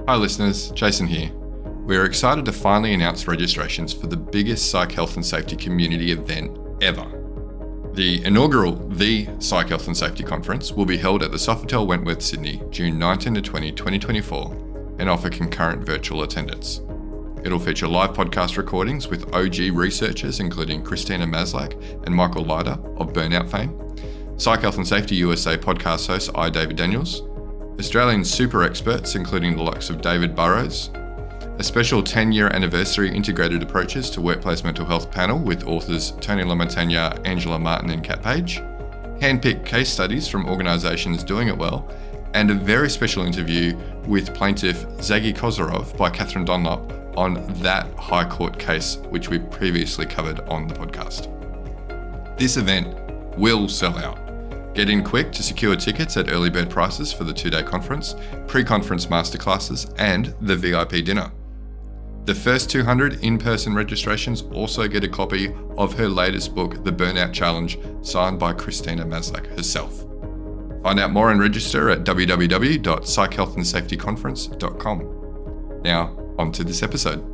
Hi listeners, Jason here. We are excited to finally announce registrations for the biggest psych health and safety community event ever. The inaugural The Psych Health and Safety Conference will be held at the Sofitel Wentworth, Sydney, June 19 to 20, 2024 and offer concurrent virtual attendance. It'll feature live podcast recordings with OG researchers including Christina Maslach and Michael Leiter of Burnout fame, Psych Health and Safety USA podcast host I. David Daniels, Australian super experts including the likes of David Burrows, a special 10-year anniversary integrated approaches to workplace mental health panel with authors Tony Lamontagna, Angela Martin and Kat Page, hand-picked case studies from organisations doing it well, and a very special interview with plaintiff Zagi Kozarov by Catherine Dunlop on that High Court case which we previously covered on the podcast. This event will sell out. Get in quick to secure tickets at early bird prices for the 2-day conference, pre-conference masterclasses, and the VIP dinner. The first 200 in-person registrations also get a copy of her latest book, The Burnout Challenge, signed by Christina Maslach herself. Find out more and register at www.psychhealthandsafetyconference.com. Now, on to this episode.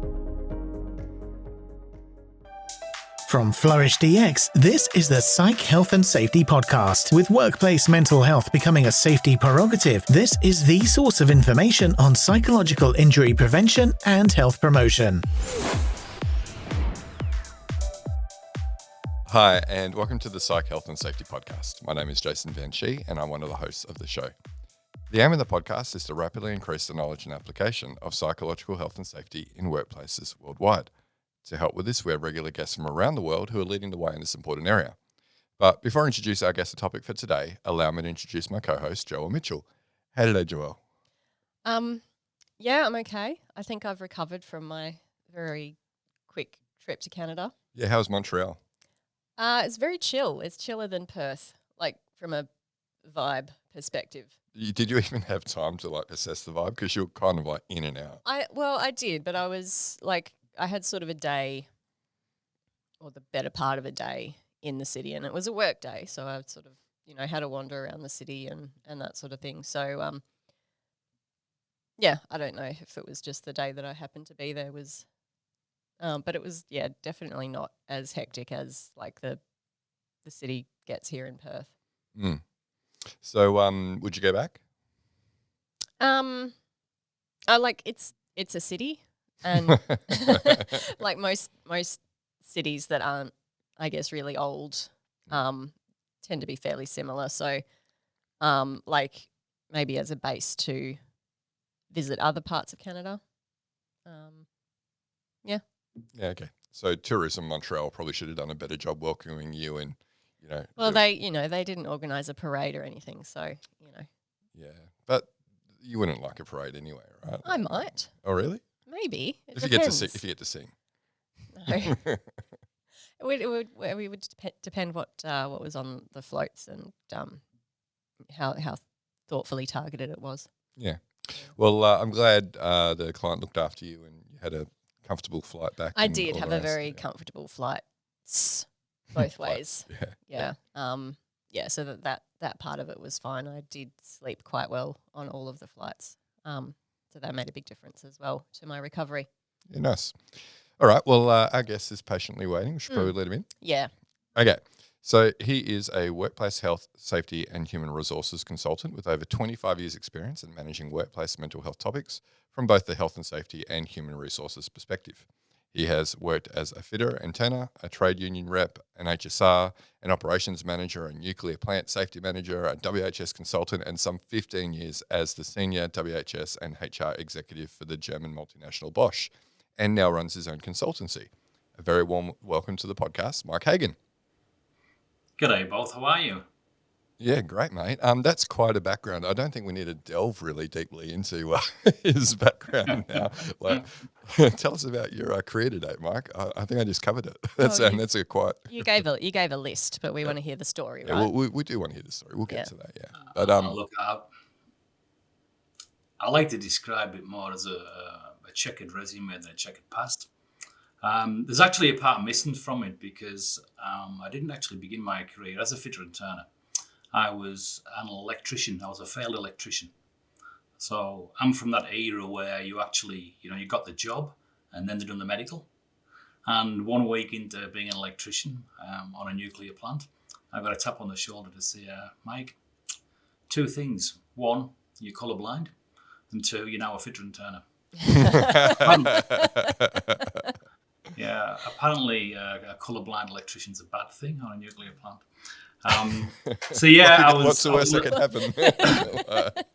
From Flourish DX, this is the Psych Health and Safety Podcast. With workplace mental health becoming a safety prerogative, this is the source of information on psychological injury prevention and health promotion. Hi, and welcome to the Psych Health and Safety Podcast. My name is Jason Van Schie, and I'm one of the hosts of the show. The aim of the podcast is to rapidly increase the knowledge and application of psychological health and safety in workplaces worldwide. To help with this, we have regular guests from around the world who are leading the way in this important area. But before I introduce our guest topic for today, allow me to introduce my co-host, Joelle Mitchell. Hello, Joelle. Yeah, I'm okay. I think I've recovered from my very quick trip to Canada. Yeah, how's Montreal? It's very chill. It's chiller than Perth, like from a vibe perspective. Did you even have time to assess the vibe? Because you're kind of in and out. I did, but I was I had sort of a day or the better part of a day in the city, and it was a work day. So I sort of, had to wander around the city and that sort of thing. So, yeah, I don't know if it was just the day that I happened to be there was, but it was, definitely not as hectic as the city gets here in Perth. Mm. So, would you go back? It's a city. And like most cities that aren't, I guess, really old, tend to be fairly similar. So, maybe as a base to visit other parts of Canada. Yeah. Yeah. Okay. So, Tourism Montreal probably should have done a better job welcoming you, and Well, they didn't organise a parade or anything, so Yeah, but you wouldn't like a parade anyway, right? I might. Oh, really? Maybe. If you get to sing. No. it would depend what was on the floats and how thoughtfully targeted it was. Yeah. Well, I'm glad the client looked after you and you had a comfortable flight back. I did have a very comfortable flight both ways. Yeah. So that part of it was fine. I did sleep quite well on all of the flights. So that made a big difference as well to my recovery. Yeah, nice. All right. Well, our guest is patiently waiting. We should probably let him in. Yeah. Okay. So he is a workplace health, safety and human resources consultant with over 25 years experience in managing workplace mental health topics from both the health and safety and human resources perspective. He has worked as a fitter and tenor, a trade union rep, an HSR, an operations manager, a nuclear plant safety manager, a WHS consultant, and some 15 years as the senior WHS and HR executive for the German multinational Bosch, and now runs his own consultancy. A very warm welcome to the podcast, Mike Hagan. G'day both, how are you? Yeah, great, mate. That's quite a background. I don't think we need to delve really deeply into his background now. Tell us about your career today, Mike. I think I just covered it. That's a quite. You gave a list, but we want to hear the story, right? Well, we do want to hear the story. We'll get to that. Yeah, but look, I like to describe it more as a checkered resume than a checkered past. There's actually a part missing from it because I didn't actually begin my career as a fitter and turner. I was an electrician. I was a failed electrician. So I'm from that era where you actually, you got the job and then they done the medical. And 1 week into being an electrician on a nuclear plant, I got a tap on the shoulder to say, Mike, 2 things. 1, you're colourblind. And 2, you're now a fitter and turner. Yeah, apparently a colourblind electrician's a bad thing on a nuclear plant. So yeah, What's the worst that could happen?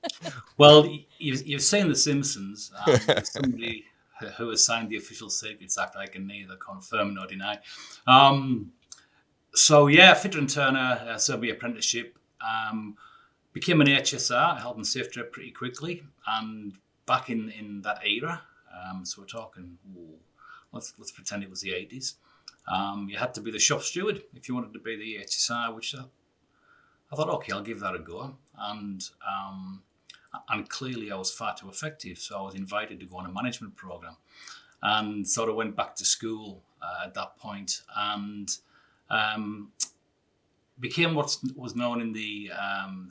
Well, you've seen The Simpsons. Somebody who has signed the Official Secrets Act, I can neither confirm nor deny. So yeah, fitter and turner, served my apprenticeship. Became an HSR, health and safety rep, pretty quickly. And back in that era, so we're talking, let's pretend it was the 80s. You had to be the shop steward if you wanted to be the HSR, which I thought, okay, I'll give that a go. And clearly I was far too effective, so I was invited to go on a management program, and sort of went back to school at that point, and became what was known in the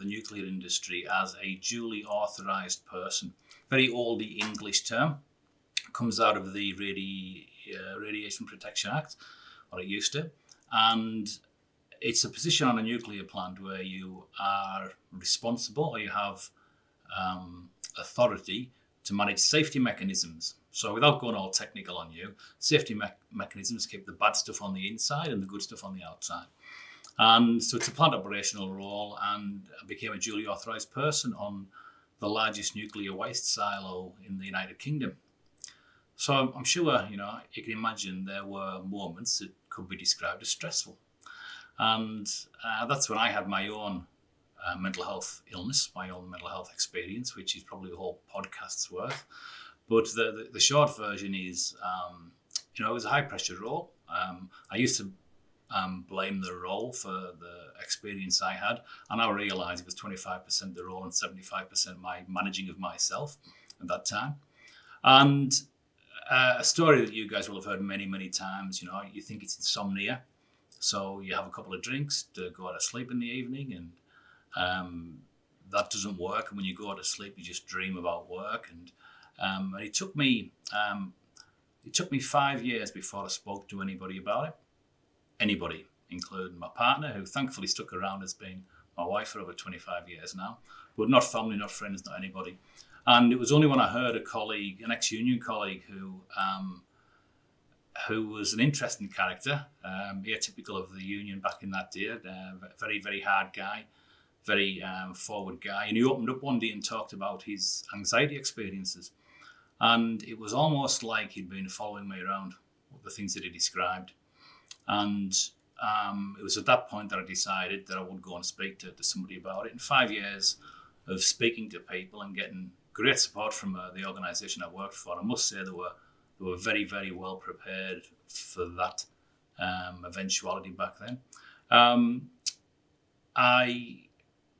nuclear industry as a duly authorised person. Very oldie English term, comes out of the Radiation Protection Act, or it used to, and it's a position on a nuclear plant where you are responsible, or you have authority to manage safety mechanisms. So without going all technical on you, safety mechanisms keep the bad stuff on the inside and the good stuff on the outside. And so it's a plant operational role, and I became a duly authorised person on the largest nuclear waste silo in the United Kingdom. So I'm sure, you can imagine there were moments that could be described as stressful. And that's when I had my own mental health illness, my own mental health experience, which is probably a whole podcast's worth. But the short version is, it was a high pressure role. I used to blame the role for the experience I had, and I realised it was 25% the role and 75% my managing of myself at that time. And a story that you guys will have heard many, many times, you think it's insomnia. So you have a couple of drinks to go to sleep in the evening, and that doesn't work. And when you go to sleep, you just dream about work. And it took me 5 years before I spoke to anybody about it. Anybody, including my partner, who thankfully stuck around, has been my wife for over 25 years now, but not family, not friends, not anybody. And it was only when I heard a colleague, an ex-union colleague, who was an interesting character, atypical of the union back in that day, very, very hard guy, very forward guy. And he opened up one day and talked about his anxiety experiences. And it was almost like he'd been following me around, the things that he described. And it was at that point that I decided that I would go and speak to somebody about it. In 5 years of speaking to people and getting great support from the organisation I worked for, I must say they were very, very well prepared for that eventuality back then. I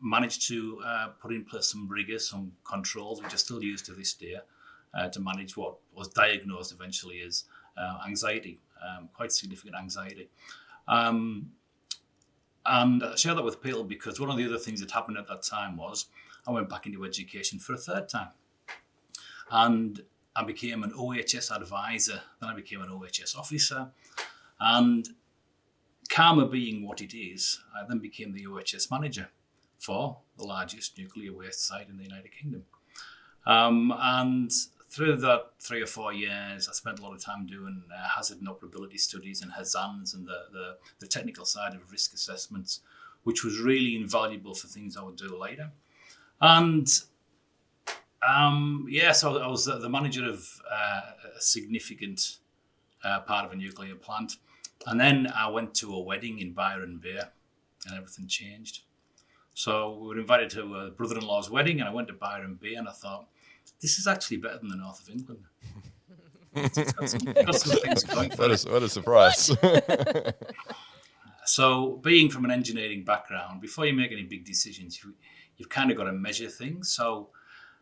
managed to put in place some rigour, some controls, which I still use to this day, to manage what was diagnosed eventually as anxiety, quite significant anxiety. And I share that with people because one of the other things that happened at that time was I went back into education for a third time. And I became an OHS advisor, then I became an OHS officer. And karma being what it is, I then became the OHS manager for the largest nuclear waste site in the United Kingdom. And through that 3 or 4 years, I spent a lot of time doing hazard and operability studies and HAZANs and the technical side of risk assessments, which was really invaluable for things I would do later. And so I was the manager of a significant part of a nuclear plant. And then I went to a wedding in Byron Bay and everything changed. So we were invited to a brother-in-law's wedding, and I went to Byron Bay, and I thought, this is actually better than the north of England. It's got some things going for it. What a surprise. So being from an engineering background, before you make any big decisions, you've kind of got to measure things. So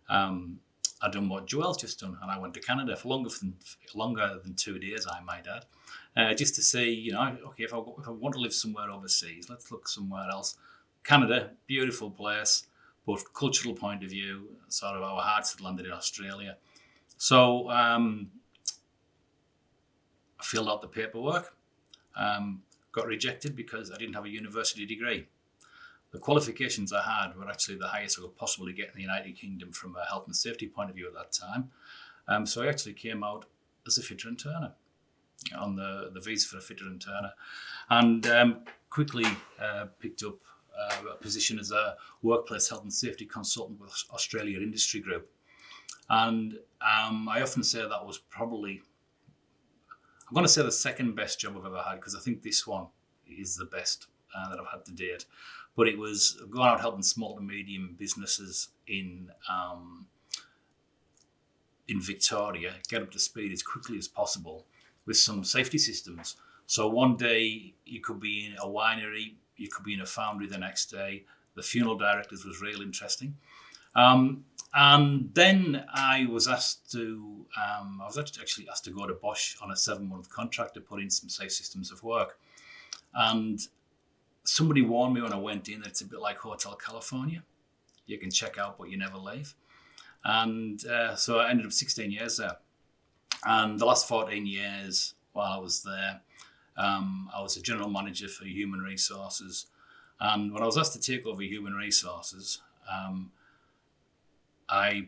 I'd done what Joelle's just done, and I went to Canada for longer than 2 days, I might add, just to see, okay, if I want to live somewhere overseas, let's look somewhere else. Canada, beautiful place, but cultural point of view, sort of our hearts had landed in Australia. So I filled out the paperwork, got rejected because I didn't have a university degree. The qualifications I had were actually the highest I could possibly get in the United Kingdom from a health and safety point of view at that time. So I actually came out as a fitter and turner on the visa for a fitter and turner, and quickly picked up a position as a workplace health and safety consultant with Australia Industry Group. And I often say that was probably, I'm going to say the second best job I've ever had, because I think this one is the best that I've had to date. But it was going out helping small to medium businesses in Victoria get up to speed as quickly as possible with some safety systems. So one day you could be in a winery, you could be in a foundry the next day. The funeral directors was real interesting. And then I was asked to, actually asked to go to Bosch on a 7-month contract to put in some safe systems of work. And somebody warned me when I went in that it's a bit like Hotel California. You can check out, but you never leave. And so I ended up 16 years there. And the last 14 years while I was there, I was a general manager for human resources. And when I was asked to take over human resources, I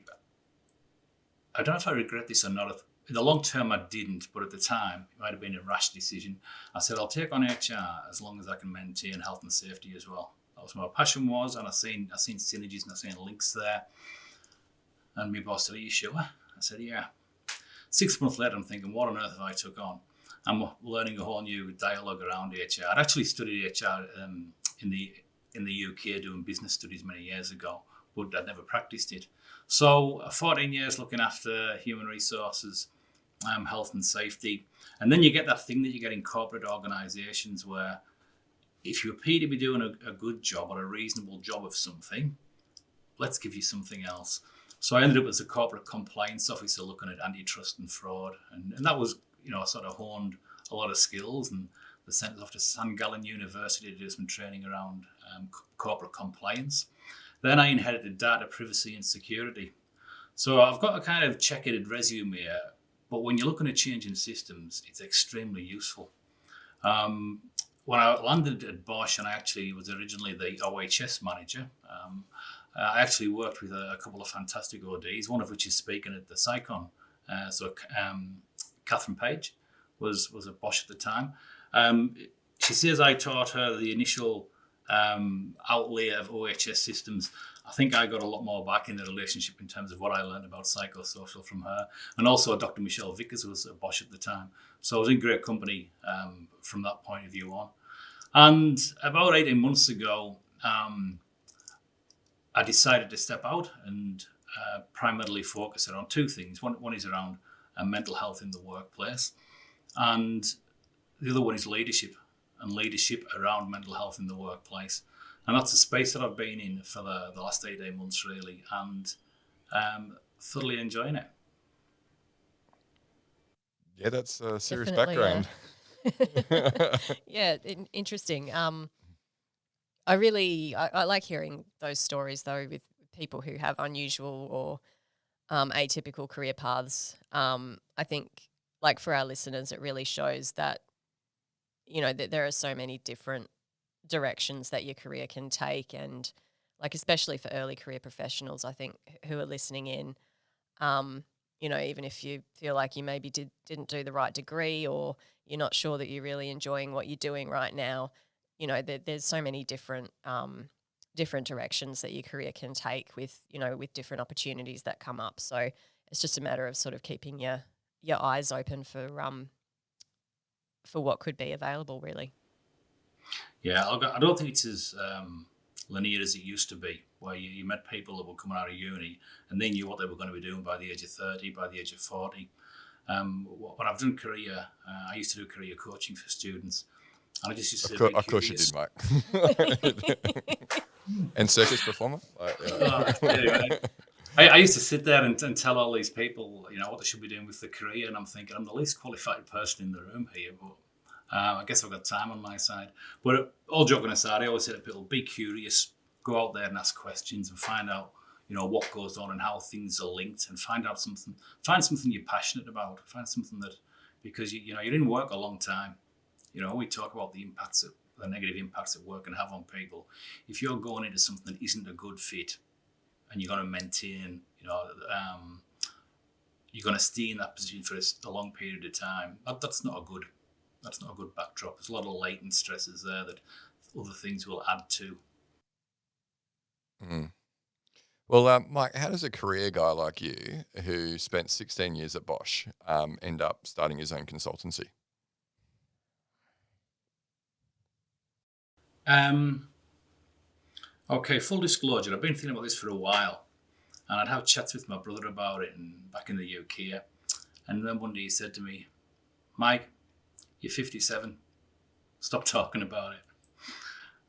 don't know if I regret this or not. In the long term, I didn't, but at the time, it might have been a rash decision. I said, I'll take on HR as long as I can maintain health and safety as well. That was what my passion was, and I seen synergies and I seen links there. And my boss said, are you sure? I said, yeah. 6 months later, I'm thinking, what on earth have I took on? I'm learning a whole new dialogue around HR. I'd actually studied HR in the UK doing business studies many years ago, but I'd never practiced it. So 14 years looking after human resources, health and safety. And then you get that thing that you get in corporate organisations where if you appear to be doing a good job or a reasonable job of something, let's give you something else. So I ended up as a corporate compliance officer looking at antitrust and fraud. And that was, I sort of honed a lot of skills and sent us off to St Gallen University to do some training around corporate compliance. Then I inherited data privacy and security. So I've got a kind of checkered resume here, but when you're looking at changing systems, it's extremely useful. When I landed at Bosch, and I actually was originally the OHS manager, I actually worked with a couple of fantastic ODs, one of which is speaking at the PsyCon. Catherine Page was at Bosch at the time. She says I taught her the initial outlay of OHS systems. I think I got a lot more back in the relationship in terms of what I learned about psychosocial from her. And also Dr. Michelle Vickers was at Bosch at the time. So I was in great company from that point of view on. And about 18 months ago, I decided to step out and primarily focus around two things. One is around mental health in the workplace. And the other one is leadership, and leadership around mental health in the workplace. And that's a space that I've been in for the last 18 months, really, and thoroughly enjoying it. Yeah, that's a serious Definitely, background. Yeah, interesting. I like hearing those stories, though, with people who have unusual or atypical career paths. I think, like for our listeners, it really shows that, that there are so many different directions that your career can take, and like especially for early career professionals, I think, who are listening in, even if you feel like you maybe didn't do the right degree, or you're not sure that you're really enjoying what you're doing right now, there's so many different directions that your career can take with different opportunities that come up. So it's just a matter of sort of keeping your eyes open for what could be available, really. Yeah, I don't think it's as linear as it used to be, where you met people that were coming out of uni and they knew what they were going to be doing by the age of 30, by the age of 40. When I've done career, I used to do career coaching for students. And I just used to Of course you did, Mike. And circus performer? Anyway, I used to sit there and tell all these people, what they should be doing with their career, and I'm thinking I'm the least qualified person in the room here, but I guess I've got time on my side. But all joking aside, I always say to people, be curious, go out there and ask questions and find out, what goes on and how things are linked, and find something you're passionate about, find something that, because you're in work a long time. We talk about the negative impacts that work can have on people. If you're going into something that isn't a good fit, and you're going to maintain, you're going to stay in that position for a long period of time, that's not a good backdrop. There's a lot of latent stresses there that other things will add to. Mm. Well, Mike, how does a career guy like you, who spent 16 years at Bosch, end up starting his own consultancy? Okay, full disclosure, I've been thinking about this for a while, and I'd have chats with my brother about it back in the UK. And then one day he said to me, "Mike, you're 57. Stop talking about it."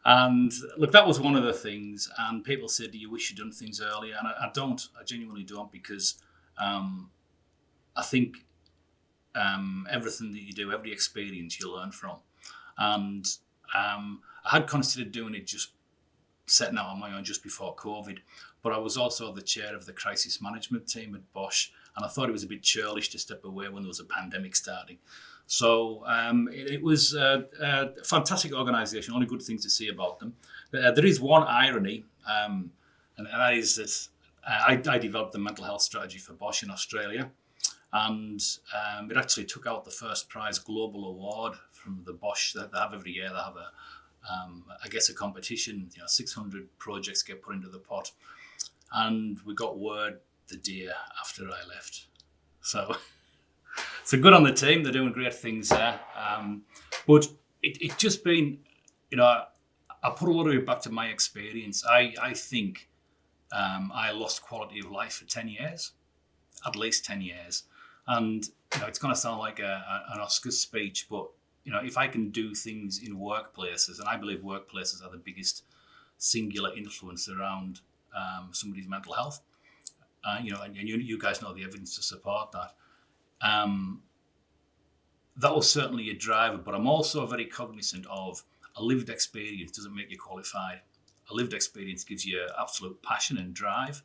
And look, that was one of the things. And people said, "Do you wish you'd done things earlier?" And I don't. I genuinely don't, because I think everything that you do, every experience you learn from. And I had considered doing it, just setting out on my own just before COVID, but I was also the chair of the crisis management team at Bosch, and I thought it was a bit churlish to step away when there was a pandemic starting. So it was a fantastic organisation, only good things to see about them. There is one irony, and that is that I developed the mental health strategy for Bosch in Australia, and it actually took out the first prize global award from the Bosch that they have every year. They have a competition. 600 projects get put into the pot, and we got word the day after I left. So good on the team. They're doing great things there. But it just been, I put a lot of it back to my experience. I think I lost quality of life for 10 years, at least 10 years. And it's going to sound like an Oscars speech, but if I can do things in workplaces, and I believe workplaces are the biggest singular influence around somebody's mental health, and you guys know the evidence to support that. That was certainly a driver, but I'm also very cognizant of a lived experience doesn't make you qualified. A lived experience gives you absolute passion and drive.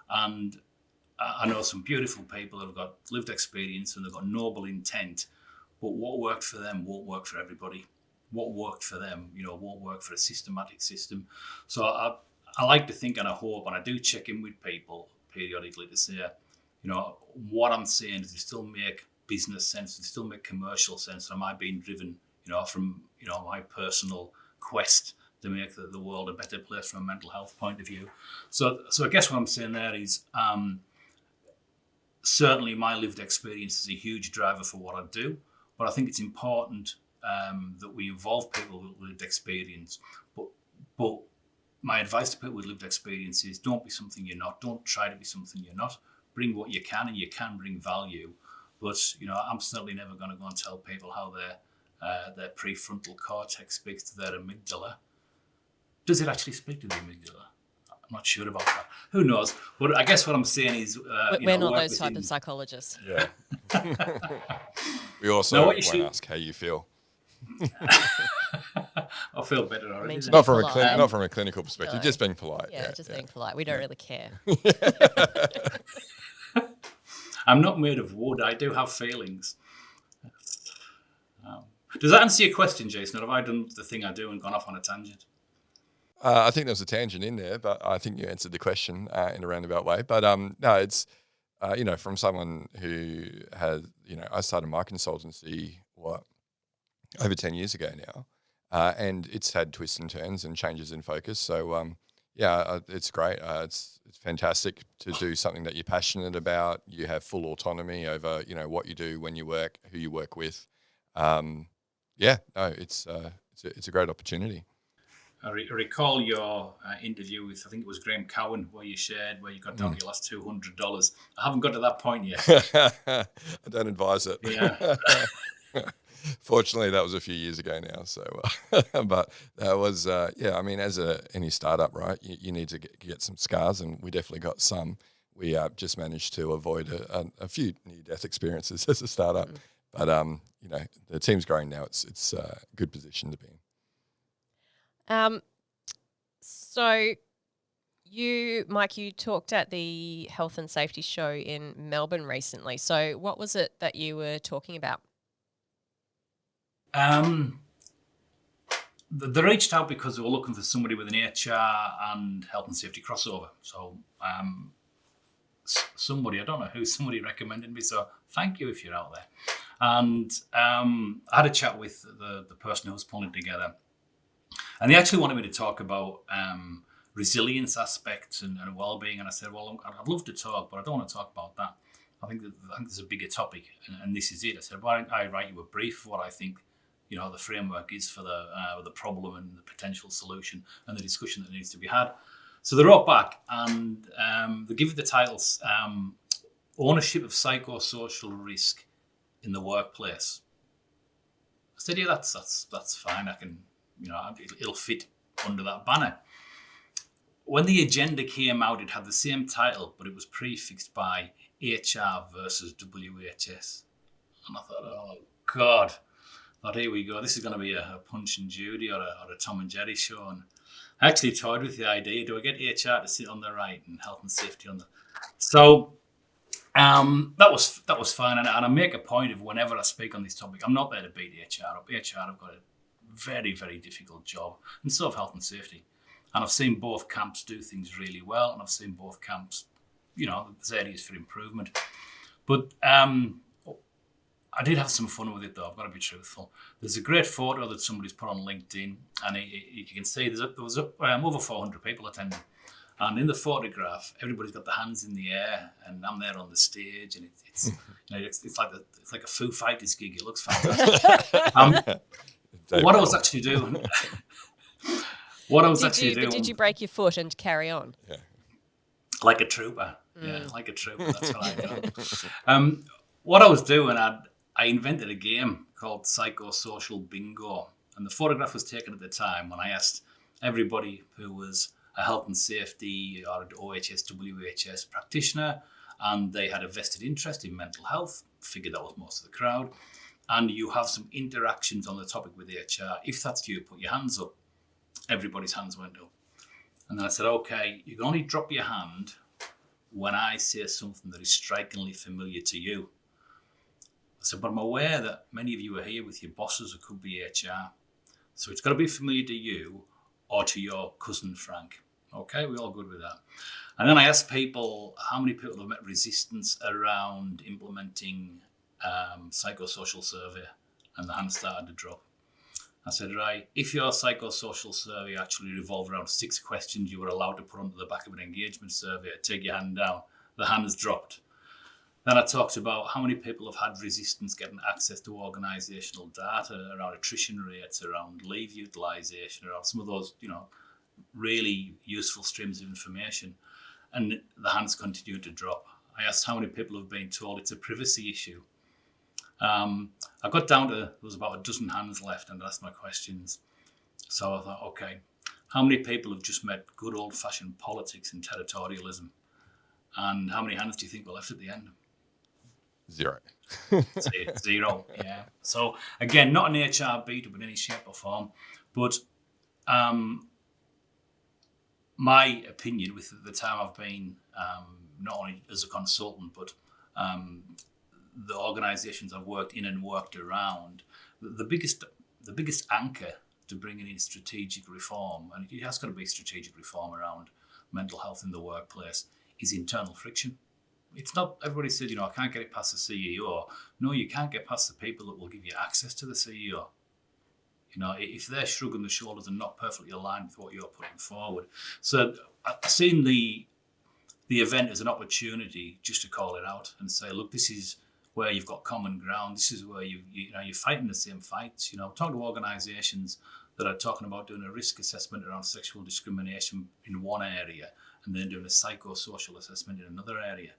And I know some beautiful people who've got lived experience and they've got noble intent, but what worked for them won't work for everybody. What worked for them, won't work for a systematic system. So I like to think, and I hope, and I do check in with people periodically to say, what I'm saying, does it still make business sense? Does it still make commercial sense? Or am I being driven, from, my personal quest to make the world a better place from a mental health point of view? So I guess what I'm saying there is, certainly my lived experience is a huge driver for what I do, but I think it's important that we involve people with lived experience. But my advice to people with lived experience is, don't be something you're not. Don't try to be something you're not. Bring what you can, and you can bring value. But I'm certainly never going to go and tell people how their prefrontal cortex speaks to their amygdala. Does it actually speak to the amygdala? I'm not sure about that. Who knows? But I guess what I'm saying is, we're not those type of psychologists. Yeah. We also won't ask how you feel. I feel better already. Not from a clinical perspective, just being polite. Yeah, being polite. We don't really care. I'm not made of wood. I do have feelings. Does that answer your question, Jason? Or have I done the thing I do and gone off on a tangent? I think there's a tangent in there, but I think you answered the question in a roundabout way. But no, it's, from someone who has, I started my consultancy, over 10 years ago now, and it's had twists and turns and changes in focus. So, it's great. It's fantastic to do something that you're passionate about. You have full autonomy over, what you do, when you work, who you work with. It's a great opportunity. I recall your interview with, I think it was Graham Cowan, where you got down to your last $200. I haven't got to that point yet. I don't advise it. Yeah. Fortunately, that was a few years ago now. So, but that was, as any startup, right, you need to get some scars, and we definitely got some. We just managed to avoid a few near-death experiences as a startup. But, the team's growing now. It's a good position to be in. So Mike, you talked at the health and safety show in Melbourne recently. So what was it that you were talking about? They reached out because they were looking for somebody with an HR and health and safety crossover. So somebody, I don't know who, somebody recommended me. So thank you if you're out there. And I had a chat with the person who was pulling it together. And they actually wanted me to talk about resilience aspects and well-being. And I said, well, I'd love to talk, but I don't want to talk about that. I think there's a bigger topic, and this is it. I said, why don't I write you a brief of what I think, the framework is for the problem and the potential solution and the discussion that needs to be had. So they wrote back and they give it the titles, Ownership of Psychosocial Risk in the Workplace. I said, yeah, that's fine. I can, it'll fit under that banner. When the agenda came out, it had the same title, but it was prefixed by HR versus WHS. And I thought, oh, God. I thought, here we go. This is going to be a Punch and Judy or a Tom and Jerry show. And I actually toyed with the idea, do I get HR to sit on the right and health and safety on the... So that was fine. And I make a point of whenever I speak on this topic, I'm not there to beat HR up. HR have got a very, very difficult job. And so have health and safety. And I've seen both camps do things really well, and I've seen both camps, there's areas for improvement. But I did have some fun with it, though. I've got to be truthful. There's a great photo that somebody's put on LinkedIn, and you can see there was over 400 people attending. And in the photograph, everybody's got their hands in the air, and I'm there on the stage, and it's like a Foo Fighters gig. It looks fantastic. What I was actually doing. Did you break your foot and carry on? Yeah. Like a trooper. Yeah, like a trooper. That's what I do. What I was doing, I invented a game called Psychosocial Bingo. And the photograph was taken at the time when I asked everybody who was a health and safety or an OHS, WHS practitioner, and they had a vested interest in mental health. Figured that was most of the crowd. And you have some interactions on the topic with HR. If that's you, put your hands up. Everybody's hands went up. And then I said, okay, you can only drop your hand when I say something that is strikingly familiar to you. I said, but I'm aware that many of you are here with your bosses, it could be HR. So it's got to be familiar to you or to your cousin Frank. Okay, we're all good with that. And then I asked people, how many people have met resistance around implementing psychosocial survey? And the hands started to drop. I said, right, if your psychosocial survey actually revolved around 6 questions you were allowed to put onto the back of an engagement survey, take your hand down. The hands dropped. Then I talked about how many people have had resistance getting access to organisational data around attrition rates, around leave utilisation, around some of those, really useful streams of information. And the hands continued to drop. I asked how many people have been told it's a privacy issue. I got down to, there was about a dozen hands left, and I asked my questions. So I thought, okay, how many people have just met good old-fashioned politics and territorialism? And how many hands do you think were left at the end? 0. 0, yeah. So again, not an HR beat-up in any shape or form, but my opinion with the time I've been, not only as a consultant, but the organisations I've worked in and worked around, the biggest anchor to bringing in strategic reform, and it has got to be strategic reform around mental health in the workplace, is internal friction. It's not, everybody says, I can't get it past the CEO. No, you can't get past the people that will give you access to the CEO. If they're shrugging the shoulders and not perfectly aligned with what you're putting forward. So I've seen the event as an opportunity just to call it out and say, look, this is where you've got common ground. This is where you're fighting the same fights. Talk to organisations that are talking about doing a risk assessment around sexual discrimination in one area and then doing a psychosocial assessment in another area.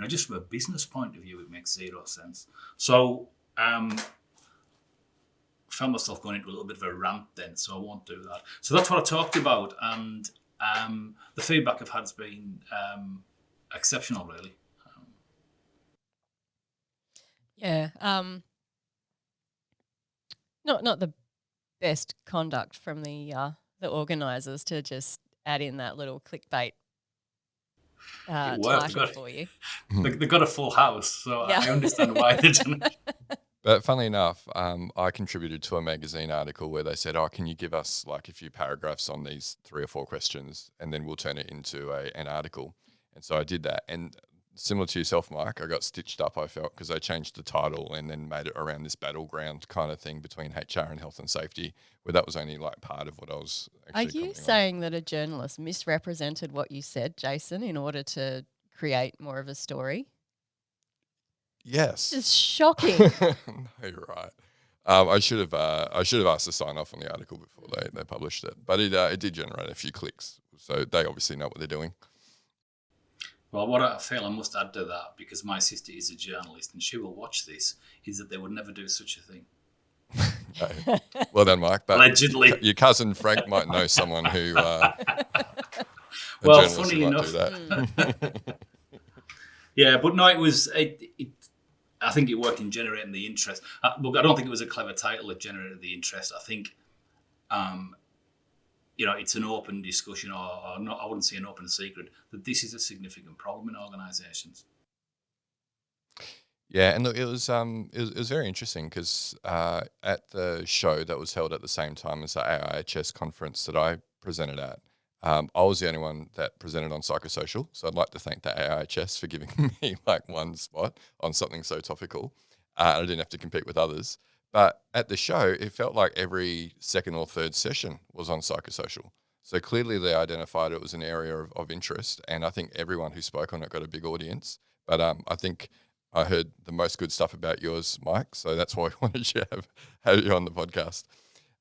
Just from a business point of view, it makes 0 sense. So I found myself going into a little bit of a rant then, so I won't do that. So that's what I talked about, and the feedback I've had has been exceptional, really. Yeah, not the best conduct from the organisers to just add in that little clickbait It to worked. market for you. They got a full house, so Yeah. I understand why they didn't. But funnily enough, I contributed to a magazine article where they said, "Oh, can you give us like a few paragraphs on these 3 or 4 questions, and then we'll turn it into an article." And so I did that. And similar to yourself, Mike, I got stitched up, I felt, because I changed the title and then made it around this battleground kind of thing between HR and health and safety, where that was only like part of what I was Are actually you commenting on. saying that a journalist misrepresented what you said, Jason, in order to create more of a story? Yes. It's shocking. No, you're right. I should have asked to sign off on the article before they published it, but it did generate a few clicks, so they obviously know what they're doing. Well, what I feel I must add to that, because my sister is a journalist and she will watch this, is that they would never do such a thing. No. Well done, Mike. But Allegedly. your cousin Frank might know someone who. A Well, journalist funny who might enough, do that. yeah, but no, it was. I think it worked in generating the interest. But I don't think it was a clever title that generated the interest. I think, it's an open discussion, or not. I wouldn't say an open secret that this is a significant problem in organisations. Yeah, and look, it was very interesting because at the show that was held at the same time as the AIHS conference that I presented at, I was the only one that presented on psychosocial. So I'd like to thank the AIHS for giving me like one spot on something so topical. I didn't have to compete with others. But at the show, it felt like every second or third session was on psychosocial. So clearly they identified it was an area of interest. And I think everyone who spoke on it got a big audience. But I think I heard the most good stuff about yours, Mike. So that's why I wanted to have you on the podcast.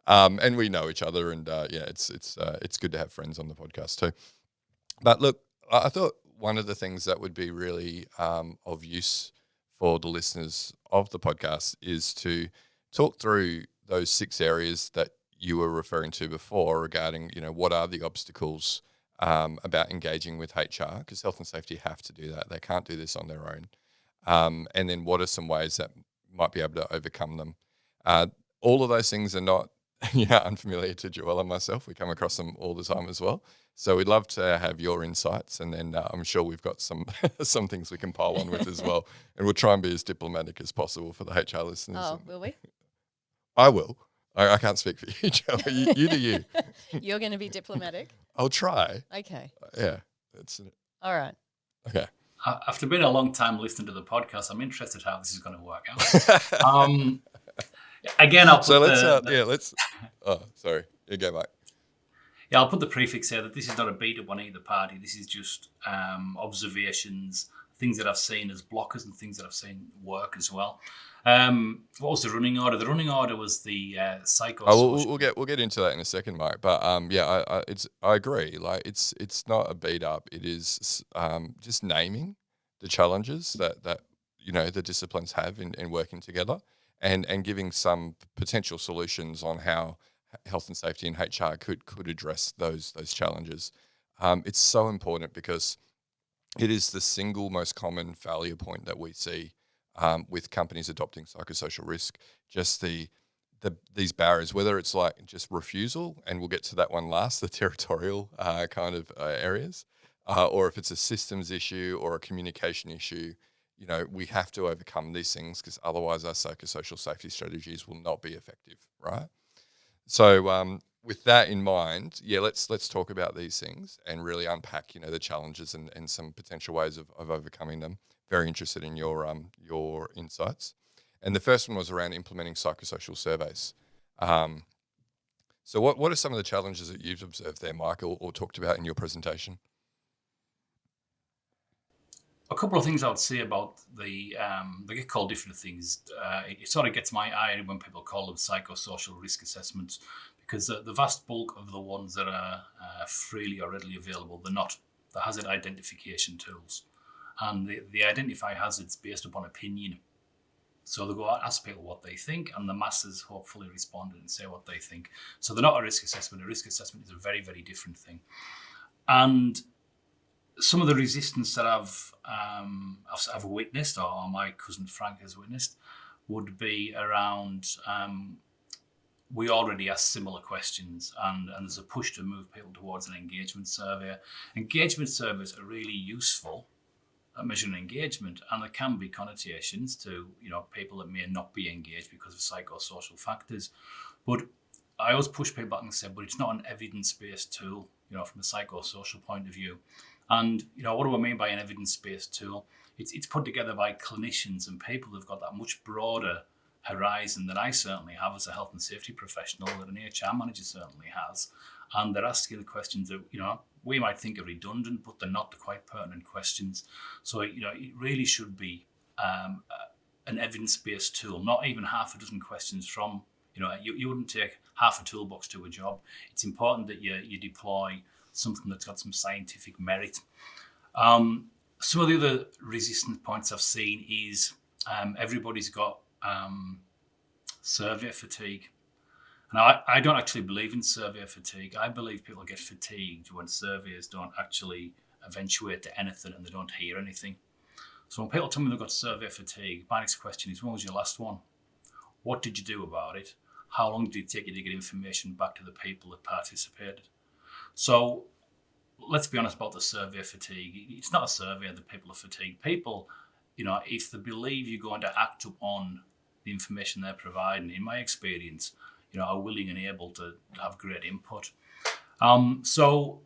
And we know each other, and it's good to have friends on the podcast too. But look, I thought one of the things that would be really of use for the listeners of the podcast is to talk through those 6 areas that you were referring to before regarding, what are the obstacles about engaging with HR, because health and safety have to do that. They can't do this on their own. And then what are some ways that might be able to overcome them? All of those things are not unfamiliar to Joelle and myself. We come across them all the time as well. So we'd love to have your insights, and then I'm sure we've got some some things we can pile on with as well. And we'll try and be as diplomatic as possible for the HR listeners. Oh, will we? I will. I can't speak for you, Joelle. You do you. You're going to be diplomatic? I'll try. Okay. Yeah. That's it. All right. Okay. After being a long time listening to the podcast, I'm interested how this is going to work out. Again, I'll put let's. Oh, sorry. You go, Mike. Yeah, I'll put the prefix here that this is not a beat up on either party. This is just observations, things that I've seen as blockers and things that I've seen work as well. What was the running order? The running order was the psychosocial. We'll get into that in a second, Mike. But I agree. Like it's not a beat up. It is just naming the challenges that the disciplines have in working together, and giving some potential solutions on how health and safety and HR could address those challenges. It's so important because it is the single most common failure point that we see with companies adopting psychosocial risk. Just these barriers, whether it's like just refusal, and we'll get to that one last, the territorial kind of areas, or if it's a systems issue or a communication issue. We have to overcome these things because otherwise our psychosocial safety strategies will not be effective, right? So with that in mind, let's talk about these things and really unpack, the challenges and some potential ways of overcoming them. Very interested in your insights. And the first one was around implementing psychosocial surveys. So what are some of the challenges that you've observed there, Michael, or talked about in your presentation? A couple of things I would say about they get called different things. It sort of gets my eye when people call them psychosocial risk assessments, because the vast bulk of the ones that are freely or readily available, they're not the hazard identification tools. And they identify hazards based upon opinion. So they go out and ask people what they think, and the masses hopefully respond and say what they think. So they're not a risk assessment. A risk assessment is a very, very different thing. And some of the resistance that I've witnessed, or my cousin Frank has witnessed, would be around we already ask similar questions, and there's a push to move people towards an engagement survey. Engagement surveys are really useful at measuring engagement, and there can be connotations to people that may not be engaged because of psychosocial factors. But I always push people back and say, but it's not an evidence-based tool, from a psychosocial point of view. And what do I mean by an evidence-based tool? It's put together by clinicians and people who've got that much broader horizon that I certainly have as a health and safety professional, that an HR manager certainly has, and they're asking the questions that we might think are redundant, but they're not the quite pertinent questions. So it really should be an evidence-based tool, not even half a dozen questions from you wouldn't take half a toolbox to a job. It's important that you deploy something that's got some scientific merit. Some of the other resistance points I've seen is everybody's got survey fatigue. Now, I don't actually believe in survey fatigue. I believe people get fatigued when surveys don't actually eventuate to anything and they don't hear anything. So when people tell me they've got survey fatigue, my next question is, when was your last one? What did you do about it? How long did it take you to get information back to the people that participated? So let's be honest about the survey fatigue. It's not a survey that people are fatigued. People, if they believe you're going to act upon the information they're providing, in my experience, are willing and able to have great input. So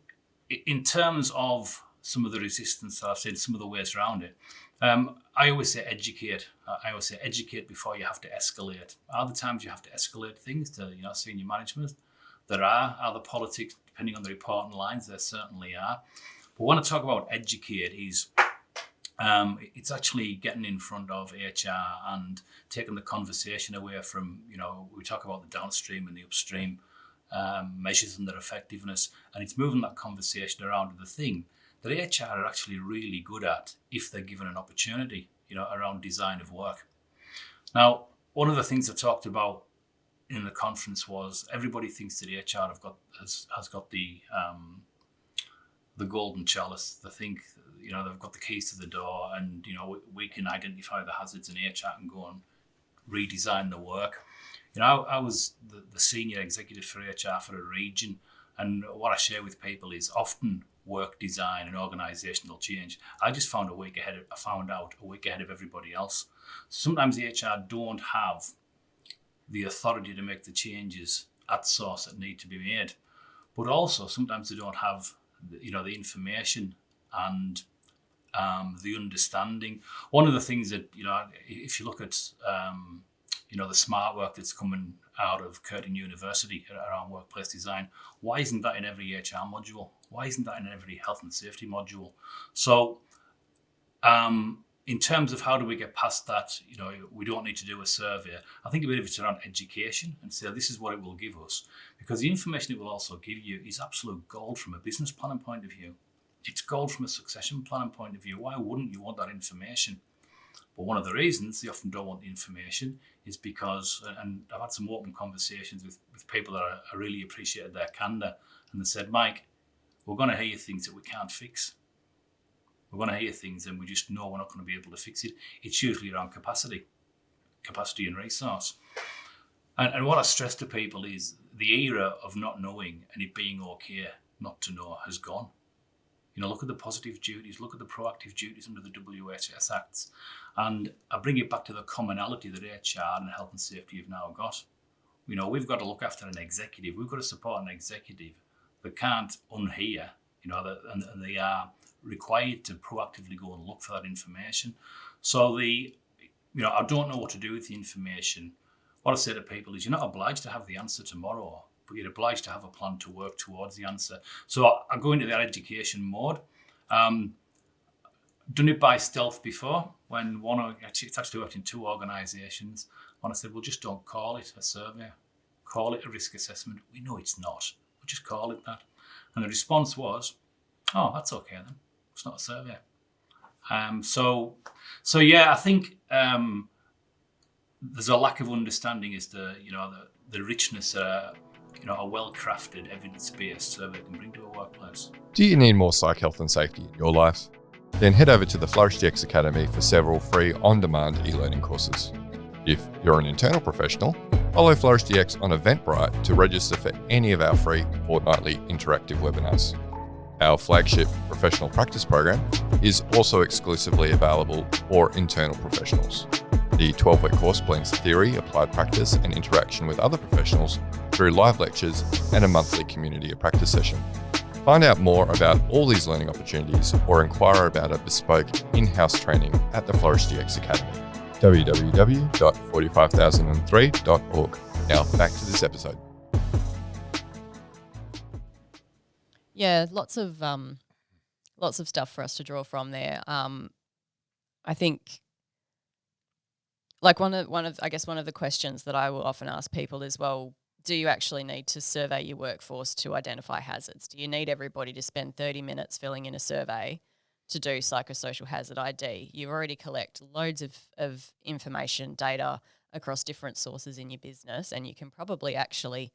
in terms of some of the resistance that I've seen, some of the ways around it, I always say educate. I always say educate before you have to escalate. Are there times you have to escalate things to senior management? There are. Are there politics, depending on the reporting lines? There certainly are. But when I talk about educate is it's actually getting in front of HR and taking the conversation away from, we talk about the downstream and the upstream measures and their effectiveness, and it's moving that conversation around to the thing that HR are actually really good at if they're given an opportunity, around design of work. Now, one of the things I talked about in the conference was everybody thinks that HR has got the golden chalice. They think they've got the keys to the door, and we can identify the hazards, and HR can go and redesign the work. I was the senior executive for HR for a region, and what I share with people is often work design and organisational change. I just found out a week ahead of everybody else. Sometimes the HR don't have the authority to make the changes at source that need to be made, but also sometimes they don't have the information and the understanding. One of the things that if you look at the smart work that's coming out of Curtin University around workplace design, why isn't that in every HR module? Why isn't that in every health and safety module? So in terms of how do we get past that, we don't need to do a survey. I think a bit of it's around education and say this is what it will give us, because the information it will also give you is absolute gold from a business planning point of view. It's gold from a succession planning point of view. Why wouldn't you want that information? But one of the reasons they often don't want the information is because, and I've had some open conversations with people that I really appreciated their candour, and they said, Mike, we're going to hear things that we can't fix. We're going to hear things and we just know we're not going to be able to fix it. It's usually around capacity and resource. And what I stress to people is the era of not knowing and it being okay not to know has gone. Look at the positive duties, look at the proactive duties under the WHS Acts. And I bring it back to the commonality that HR and health and safety have now got. We've got to look after an executive. We've got to support an executive that can't unhear, and they are required to proactively go and look for that information. So I don't know what to do with the information. What I say to people is you're not obliged to have the answer tomorrow, but you're obliged to have a plan to work towards the answer. So I go into that education mode. Done it by stealth before, when it's actually worked in two organisations. When I said, well, just don't call it a survey. Call it a risk assessment. We know it's not. We'll just call it that. And the response was, oh, that's okay then. It's not a survey. So yeah, I think there's a lack of understanding as to, the richness a well-crafted, evidence-based survey can bring to a workplace. Do you need more psych health and safety in your life? Then head over to the WHS Academy for several free on-demand e-learning courses. If you're an internal professional, Follow FlourishDX on Eventbrite to register for any of our free fortnightly interactive webinars. Our flagship professional practice program is also exclusively available for internal professionals. The 12-week course blends theory, applied practice, and interaction with other professionals through live lectures and a monthly community of practice session. Find out more about all these learning opportunities or inquire about a bespoke in-house training at the FlourishDX Academy. www.45003.org. Now back to this episode. Yeah, lots of stuff for us to draw from there. I think, like one of the questions that I will often ask people is, well, do you actually need to survey your workforce to identify hazards? Do you need everybody to spend 30 minutes filling in a survey to do psychosocial hazard ID? You already collect loads of information, data across different sources in your business, and you can probably actually,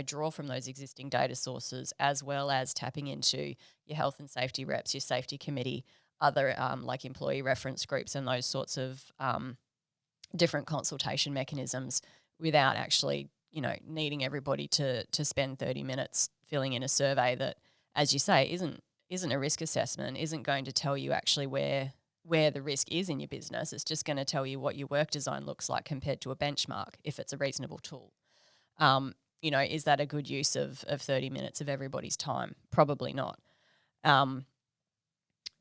draw from those existing data sources, as well as tapping into your health and safety reps, your safety committee, other like employee reference groups and those sorts of different consultation mechanisms without actually, needing everybody to spend 30 minutes filling in a survey that, as you say, isn't a risk assessment, isn't going to tell you actually where the risk is in your business. It's just going to tell you what your work design looks like compared to a benchmark, if it's a reasonable tool. Is that a good use of 30 minutes of everybody's time? Probably not.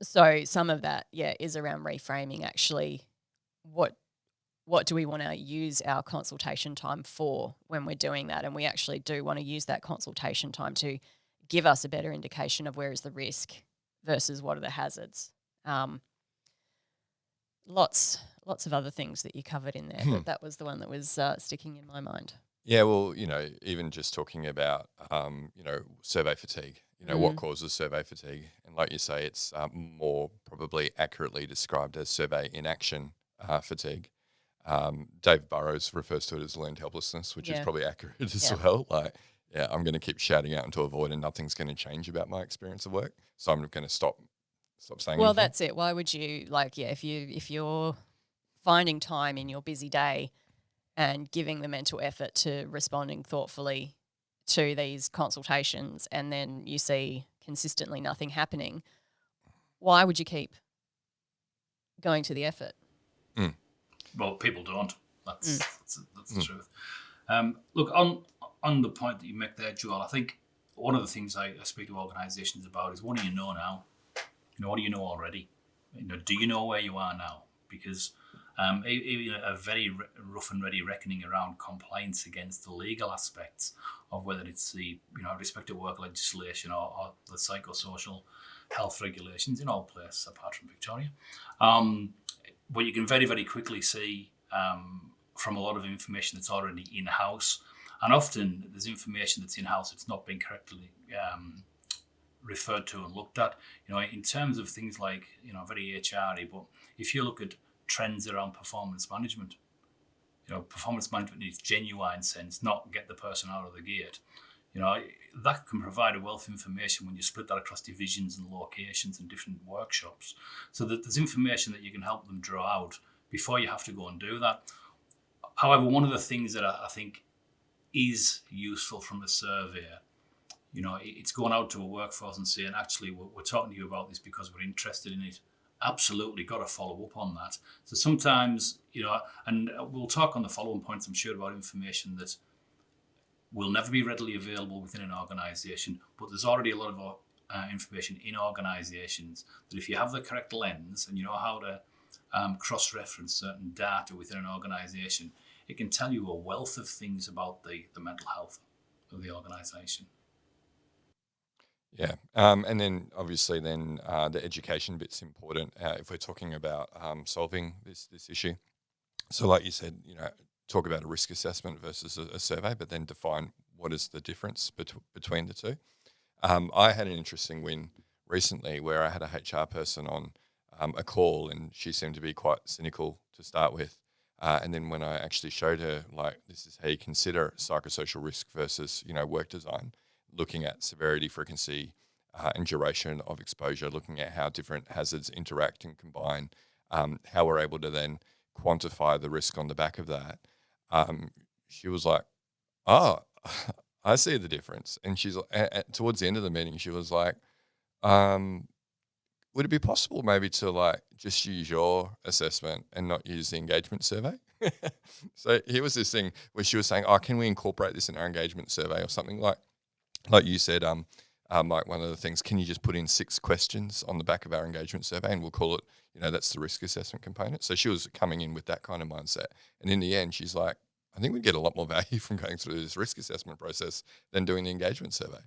So some of that, is around reframing actually what do we want to use our consultation time for when we're doing that? And we actually do want to use that consultation time to give us a better indication of where is the risk versus what are the hazards. Lots of other things that you covered in there, but that was the one that was sticking in my mind. Yeah, well, even just talking about, survey fatigue, what causes survey fatigue. And like you say, it's more probably accurately described as survey inaction fatigue. Dave Burrows refers to it as learned helplessness, which is probably accurate as well. Like, I'm going to keep shouting out until a void and nothing's going to change about my experience of work. So I'm going to stop saying Well, anything. that's it. Why would you, if you're finding time in your busy day and giving the mental effort to responding thoughtfully to these consultations, and then you see consistently nothing happening, why would you keep going to the effort? Well, people don't. That's the truth. Look, on the point that you make there, Joelle, I think one of the things I speak to organisations about is, what do you know now? What do you know already? Do you know where you are now? Because even a very rough and ready reckoning around compliance against the legal aspects of whether it's the respect at work legislation or the psychosocial health regulations in all places apart from Victoria. But you can very, very quickly see from a lot of information that's already in-house, and often there's information that's in-house that's not being correctly referred to and looked at. In terms of things like, very HRy, but if you look at trends around performance management, performance management in its genuine sense, not get the person out of the gate. That can provide a wealth of information when you split that across divisions and locations and different workshops, so that there's information that you can help them draw out before you have to go and do that. However, one of the things that I think is useful from a surveyor, it's going out to a workforce and saying, actually, we're talking to you about this because we're interested in it. Absolutely got to follow up on that. So sometimes, and we'll talk on the following points, I'm sure, about information that will never be readily available within an organisation, but there's already a lot of information in organisations that if you have the correct lens and you know how to cross-reference certain data within an organisation, it can tell you a wealth of things about the mental health of the organisation. Yeah, and then obviously the education bit's important if we're talking about solving this issue. So like you said, talk about a risk assessment versus a survey, but then define what is the difference between the two. I had an interesting win recently where I had a HR person on a call, and she seemed to be quite cynical to start with. And then when I actually showed her, like, this is how you consider psychosocial risk versus, work design, looking at severity, frequency, and duration of exposure, looking at how different hazards interact and combine, how we're able to then quantify the risk on the back of that. she was like, "Oh, I see the difference." And she's towards the end of the meeting, she was like, "Would it be possible maybe to like just use your assessment and not use the engagement survey?" So here was this thing where she was saying, "Oh, can we incorporate this in our engagement survey or something like you said, like one of the things, can you just put in 6 questions on the back of our engagement survey and we'll call it, that's the risk assessment component." So she was coming in with that kind of mindset. And in the end, she's like, "I think we get a lot more value from going through this risk assessment process than doing the engagement survey."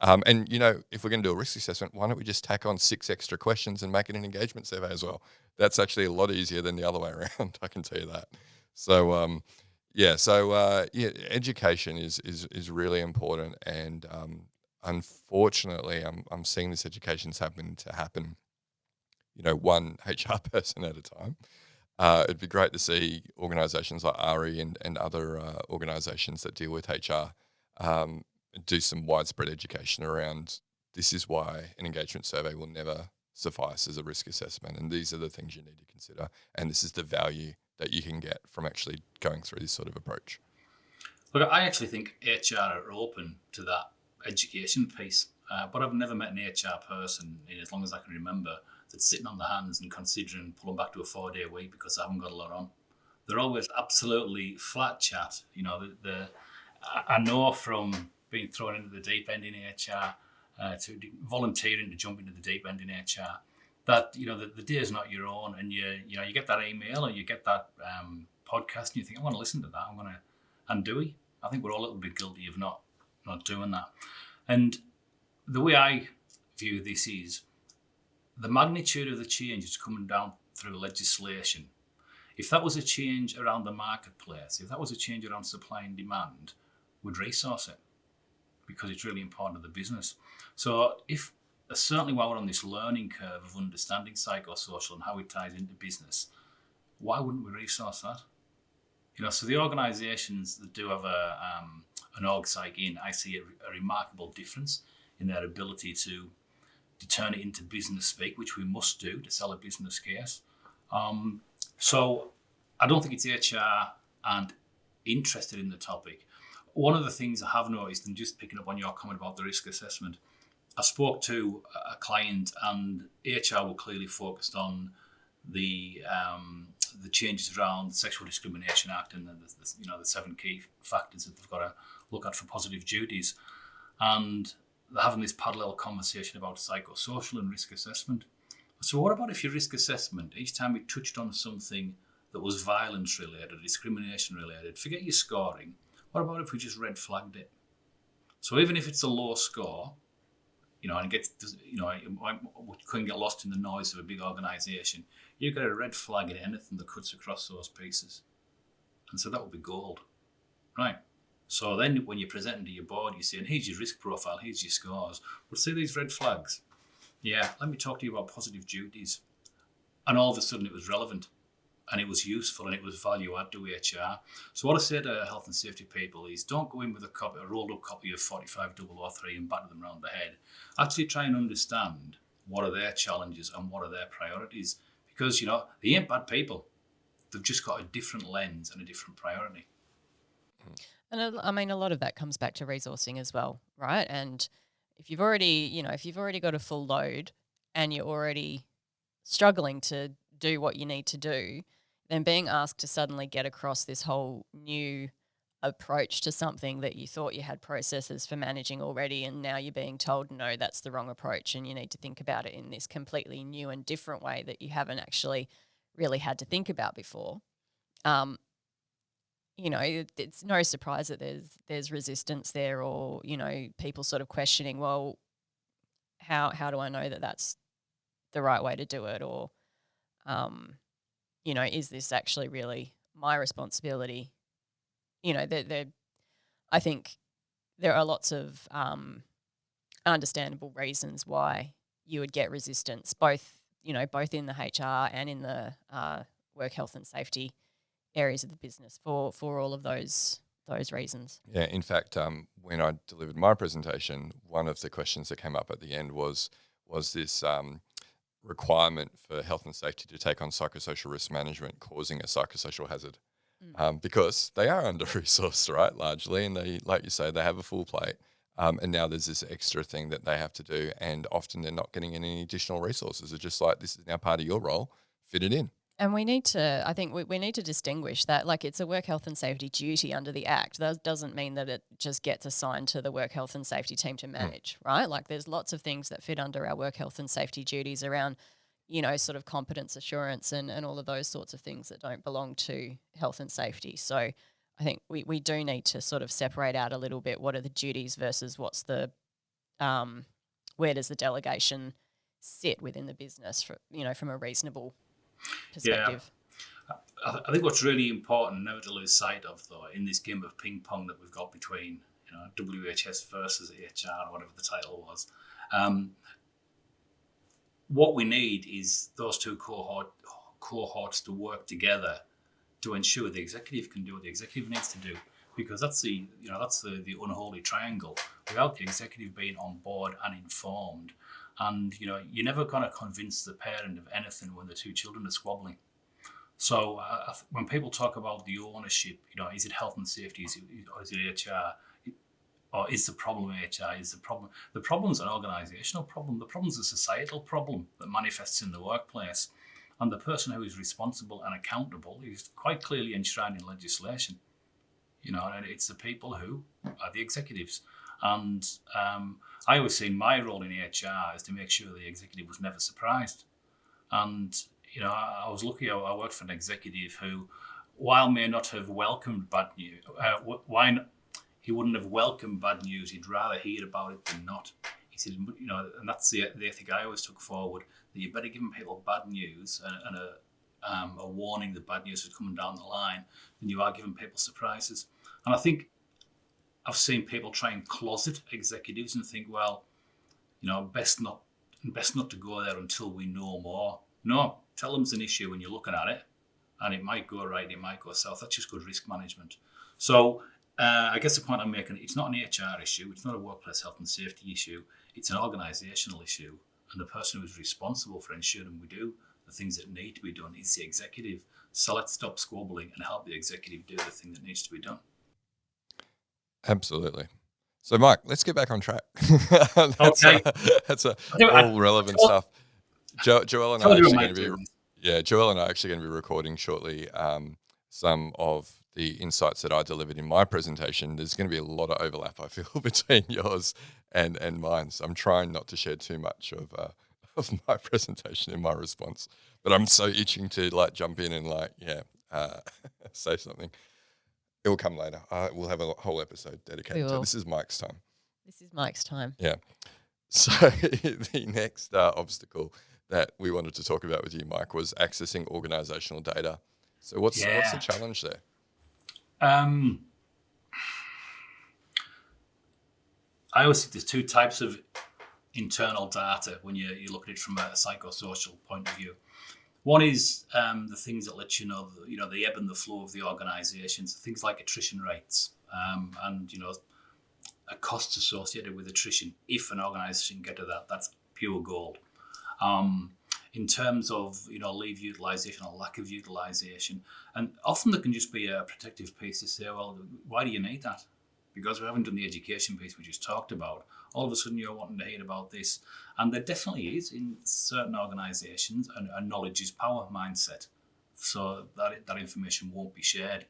And, if we're going to do a risk assessment, why don't we just tack on 6 extra questions and make it an engagement survey as well? That's actually a lot easier than the other way around, I can tell you that. So, education is really important, and unfortunately, I'm seeing this education's happen, one HR person at a time. It'd be great to see organisations like ARI and other organisations that deal with HR do some widespread education around this is why an engagement survey will never suffice as a risk assessment, and these are the things you need to consider, and this is the value that you can get from actually going through this sort of approach. Look, I actually think HR are open to that education piece, but I've never met an HR person, as long as I can remember, that's sitting on their hands and considering pulling back to a 4-day week because I haven't got a lot on. They're always absolutely flat chat. I know from being thrown into the deep end in HR, to volunteering to jump into the deep end in HR, that the day is not your own, and you get that email or you get that podcast and you think, I want to listen to that. And do we? I think we're all a little bit guilty of not doing that. And the way I view this is the magnitude of the change is coming down through legislation. If that was a change around the marketplace, if that was a change around supply and demand, we'd resource it because it's really important to the business. So certainly while we're on this learning curve of understanding psychosocial and how it ties into business, why wouldn't we resource that? So the organisations that do have an org psych in, I see a remarkable difference in their ability to turn it into business speak, which we must do to sell a business case. So I don't think it's HR and interested in the topic. One of the things I have noticed, and just picking up on your comment about the risk assessment, I spoke to a client and HR were clearly focused on the changes around the Sexual Discrimination Act and the 7 key factors that they've got to look at for positive duties. And they're having this parallel conversation about psychosocial and risk assessment. So what about if your risk assessment, each time we touched on something that was violence related, discrimination related, forget your scoring, what about if we just red flagged it? So even if it's a low score, and it gets, we couldn't get lost in the noise of a big organisation, you get a red flag in anything that cuts across those pieces. And so that would be gold, right? So then when you're presenting to your board, you're saying, here's your risk profile, here's your scores. But see these red flags? Yeah, let me talk to you about positive duties. And all of a sudden it was relevant and it was useful and it was value add to HR. So what I say to health and safety people is don't go in with a rolled up copy of 45003 and batter them around the head. Actually try and understand what are their challenges and what are their priorities. Because, they ain't bad people. They've just got a different lens and a different priority. And I mean, a lot of that comes back to resourcing as well, right? And if you've already got a full load and you're already struggling to do what you need to do, then being asked to suddenly get across this whole new approach to something that you thought you had processes for managing already, and now you're being told, no, that's the wrong approach and you need to think about it in this completely new and different way that you haven't actually really had to think about before. It's no surprise that there's resistance there, or, people sort of questioning, well, how do I know that that's the right way to do it? Or, is this actually really my responsibility? I think there are lots of understandable reasons why you would get resistance, both in the HR and in the work health and safety areas of the business for all of those reasons. Yeah, in fact, when I delivered my presentation, one of the questions that came up at the end was this requirement for health and safety to take on psychosocial risk management causing a psychosocial hazard. because they are under-resourced, right, largely, and they, like you say, they have a full plate. And now there's this extra thing that they have to do, and often they're not getting any additional resources. It's just like, this is now part of your role, fit it in. And we need to, I think we need to distinguish that, like, it's a work health and safety duty under the Act. That doesn't mean that it just gets assigned to the work health and safety team to manage, right? Like, there's lots of things that fit under our work health and safety duties around, you know, sort of competence assurance and all of those sorts of things that don't belong to health and safety. So I think we do need to sort of separate out a little bit what are the duties versus what's the, where does the delegation sit within the business, for, you know, from a reasonable perspective. Yeah. I think what's really important never to lose sight of, though, in this game of ping pong that we've got between, you know, WHS versus HR, or whatever the title was, what we need is those two cohorts to work together to ensure the executive can do what the executive needs to do, because that's the unholy triangle. Without the executive being on board and informed, and, you know, you're never going to convince the parent of anything when the two children are squabbling. So when people talk about the ownership, you know, is it health and safety, or is it HR, or is the problem HR? Is the problem? The problem's an organisational problem. The problem's a societal problem that manifests in the workplace, and the person who is responsible and accountable is quite clearly enshrined in legislation. You know, and it's the people who are the executives. And I always seen my role in HR is to make sure the executive was never surprised. And, you know, I was lucky. I worked for an executive who, while may not have welcomed bad news, he wouldn't have welcomed bad news. He'd rather hear about it than not. He said, you know, and that's the ethic I always took forward, that you better give people bad news and a warning that bad news is coming down the line than you are giving people surprises. And I think I've seen people try and closet executives and think, well, you know, best not to go there until we know more. No, tell them it's an issue when you're looking at it, and it might go right, it might go south. That's just good risk management. So I guess the point I'm making, it's not an HR issue, it's not a workplace health and safety issue, it's an organisational issue, and the person who's responsible for ensuring we do the things that need to be done is the executive. So let's stop squabbling and help the executive do the thing that needs to be done. Absolutely. So, Mike, let's get back on track. Okay. That's all relevant stuff. Joelle and I are actually going to be recording shortly some of the insights that I delivered in my presentation. There's going to be a lot of overlap, I feel, between yours and mine. So I'm trying not to share too much of my presentation in my response. But I'm so itching to jump in and say something. It will come later. We'll have a whole episode dedicated to it. This is Mike's time. This is Mike's time. Yeah. So the next obstacle that we wanted to talk about with you, Mike, was accessing organisational data. So what's the challenge there? I always think there's two types of internal data when you look at it from a psychosocial point of view. One is the things that let you know the ebb and the flow of the organisations, things like attrition rates, and a cost associated with attrition. If an organisation can get to that, that's pure gold. In terms of leave utilisation or lack of utilisation, and often there can just be a protective piece to say, well, why do you need that? Because we haven't done the education piece we just talked about. All of a sudden you're wanting to hear about this. And there definitely is in certain organisations a knowledge is power mindset. So that information won't be shared.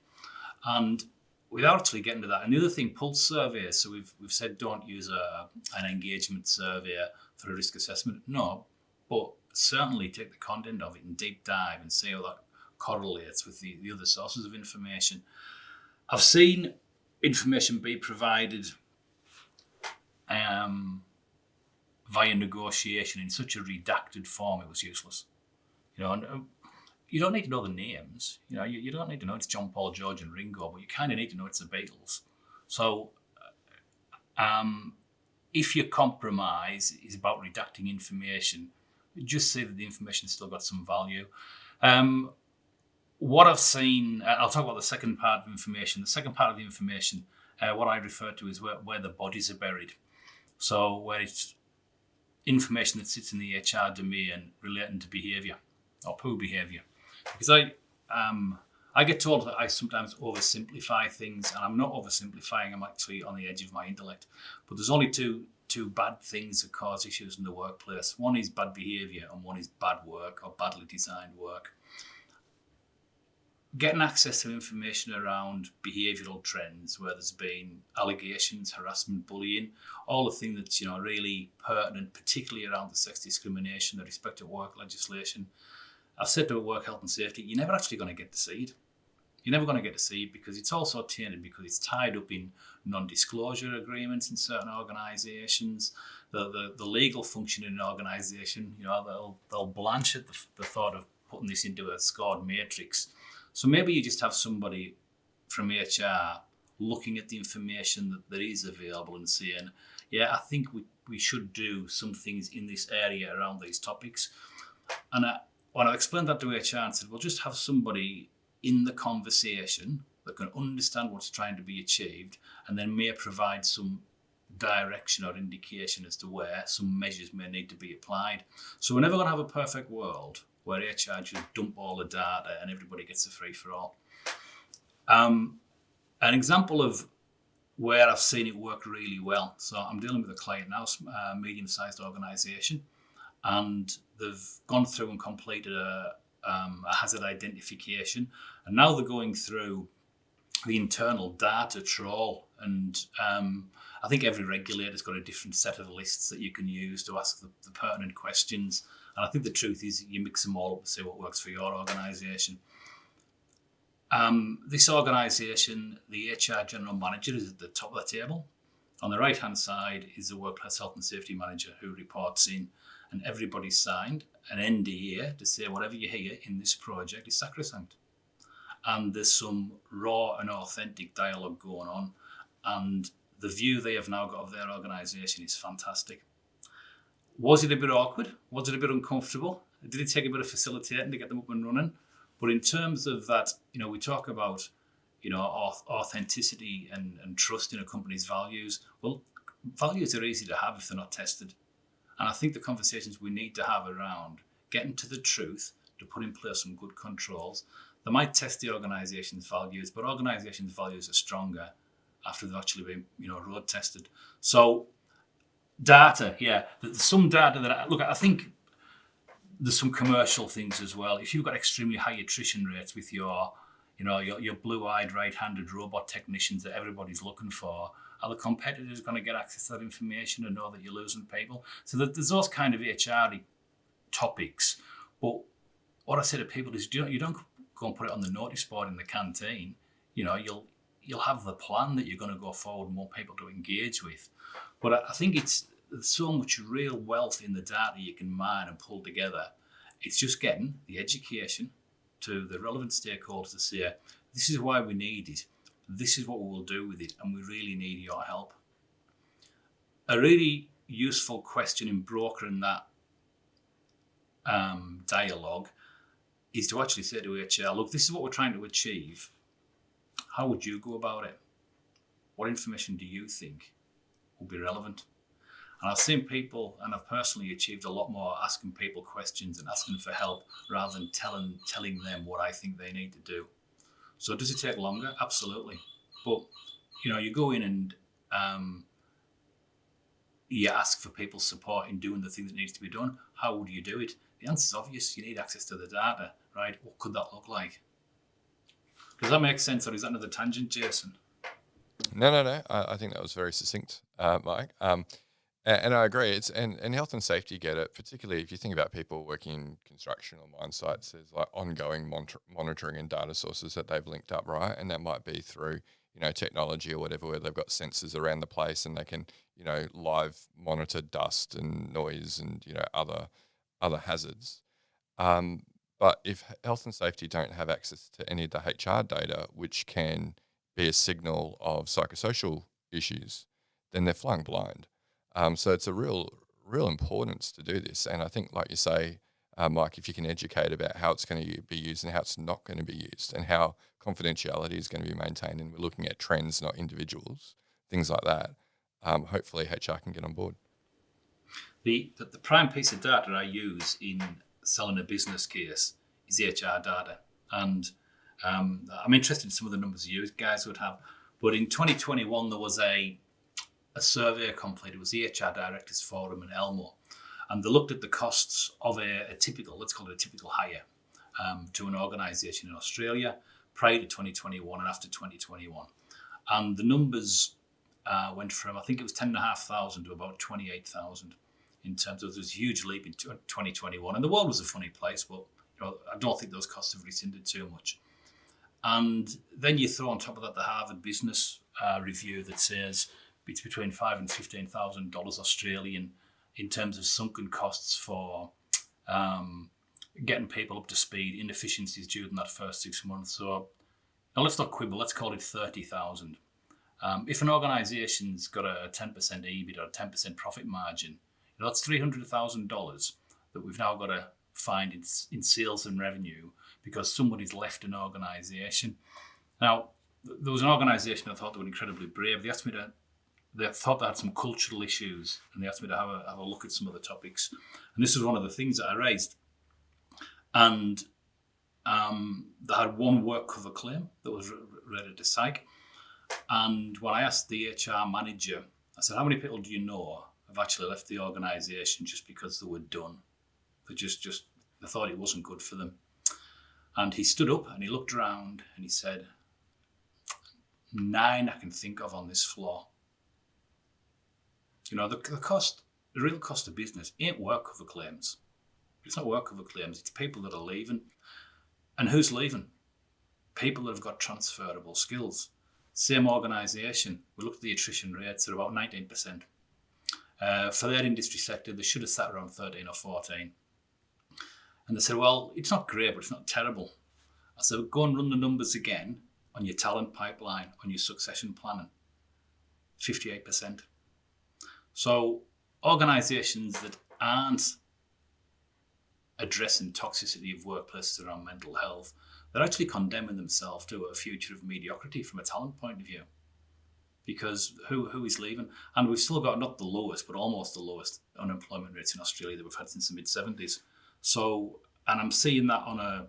And without actually getting to that, another thing, pulse surveys. So we've said don't use an engagement survey for a risk assessment. No, but certainly take the content of it and deep dive and see how that correlates with the other sources of information. I've seen information be provided via negotiation in such a redacted form it was useless. And you don't need to know the names. You don't need to know it's John, Paul, George and Ringo, but you kind of need to know it's the Beatles. So if your compromise is about redacting information, just say that the information still got some value. What I've seen, I'll talk about the second part of information. The second part of the information, what I refer to is where the bodies are buried. So where it's information that sits in the HR domain relating to behaviour or poor behaviour. Because I I get told that I sometimes oversimplify things, and I'm not oversimplifying. I'm actually on the edge of my intellect. But there's only two bad things that cause issues in the workplace. One is bad behaviour, and one is bad work or badly designed work. Getting access to information around behavioural trends, where there's been allegations, harassment, bullying, all the things that's really pertinent, particularly around the sex discrimination, the respect at work legislation. I've said to work health and safety, you're never actually going to get to see it. You're never going to get to see it because it's also tainted, because it's tied up in non-disclosure agreements in certain organisations. The legal function in an organisation, they'll blanch at the thought of putting this into a scored matrix. So maybe you just have somebody from HR looking at the information that is available and saying, yeah, I think we should do some things in this area around these topics. And when I explained that to HR and said, well, just have somebody in the conversation that can understand what's trying to be achieved and then may provide some direction or indication as to where some measures may need to be applied. So we're never going to have a perfect world where HR just dump all the data and everybody gets a free-for-all. An example of where I've seen it work really well. So I'm dealing with a client now, a medium-sized organisation, and they've gone through and completed a hazard identification, and now they're going through the internal data trawl. And I think every regulator's got a different set of lists that you can use to ask the pertinent questions. And I think the truth is you mix them all up and see what works for your organisation. This organisation, the HR general manager is at the top of the table. On the right-hand side is the workplace health and safety manager who reports in, and everybody's signed an NDA to say whatever you hear in this project is sacrosanct. And there's some raw and authentic dialogue going on, and the view they have now got of their organisation is fantastic. Was it a bit awkward? Was it a bit uncomfortable? Did it take a bit of facilitating to get them up and running? But in terms of that, we talk about, authenticity and trust in a company's values. Well, values are easy to have if they're not tested. And I think the conversations we need to have around getting to the truth, to put in place some good controls. They might test the organisation's values, but organisations' values are stronger after they've actually been, road tested. So data, yeah. There's some data that, I think there's some commercial things as well. If you've got extremely high attrition rates with your blue-eyed right-handed robot technicians that everybody's looking for, are the competitors going to get access to that information and know that you're losing people? So there's those kind of HR topics. But what I say to people is, you don't go and put it on the notice board in the canteen. You'll have the plan that you're going to go forward and want people to engage with. But I think there's so much real wealth in the data you can mine and pull together. It's just getting the education to the relevant stakeholders to say, this is why we need it. This is what we will do with it, and we really need your help. A really useful question in brokering that dialogue is to actually say to HR, look, this is what we're trying to achieve. How would you go about it? What information do you think will be relevant? And I've seen people, and I've personally achieved a lot more asking people questions and asking for help rather than telling them what I think they need to do. So does it take longer? Absolutely. But, you go in and you ask for people's support in doing the thing that needs to be done. How would you do it? The answer is obvious. You need access to the data, right? What could that look like? Does that make sense, or is that another tangent, Jason? No. I think that was very succinct, Mike. And I agree. And health and safety get it, particularly if you think about people working in construction or mine sites. There's like ongoing monitoring and data sources that they've linked up, right? And that might be through technology or whatever, where they've got sensors around the place and they can live monitor dust and noise and other hazards. But if health and safety don't have access to any of the HR data, which can be a signal of psychosocial issues, then they're flying blind. So it's a real importance to do this. And I think, like you say, Mike, if you can educate about how it's going to be used and how it's not going to be used and how confidentiality is going to be maintained, and we're looking at trends, not individuals, things like that, hopefully HR can get on board. The prime piece of data I use in selling a business case is HR data. And I'm interested in some of the numbers you guys would have. But in 2021, there was a survey completed. It was the HR Directors Forum in Elmo. And they looked at the costs of a typical, let's call it a typical hire, to an organisation in Australia prior to 2021 and after 2021. And the numbers went from, I think it was 10,500 to about 28,000 in terms of this huge leap in 2021. And the world was a funny place, but I don't think those costs have rescinded too much. And then you throw on top of that the Harvard Business Review that says it's between $5,000 and $15,000 Australian in terms of sunken costs for getting people up to speed, inefficiencies during that first 6 months. So now let's not quibble, let's call it 30,000. If an organisation's got a 10% EBIT or a 10% profit margin, that's $300,000 that we've now got to find in sales and revenue because somebody's left an organisation. Now, there was an organisation I thought they were incredibly brave. They thought they had some cultural issues, and they asked me to have a look at some of the topics. And this was one of the things that I raised. And they had one work cover claim that was related to psych. And when I asked the HR manager, I said, how many people do you know have actually left the organisation just because they were done? They they thought it wasn't good for them. And he stood up and he looked around and he said, 9 I can think of on this floor. The real cost of business ain't work cover claims. It's not work cover claims, it's people that are leaving. And who's leaving? People that have got transferable skills. Same organisation, we looked at the attrition rates at about 19%. For their industry sector, they should have sat around 13 or 14. And they said, well, it's not great, but it's not terrible. I said, go and run the numbers again on your talent pipeline, on your succession planning. 58%. So organisations that aren't addressing toxicity of workplaces around mental health, they're actually condemning themselves to a future of mediocrity from a talent point of view. Because who is leaving? And we've still got not the lowest, but almost the lowest unemployment rates in Australia that we've had since the mid-70s. So, and I'm seeing that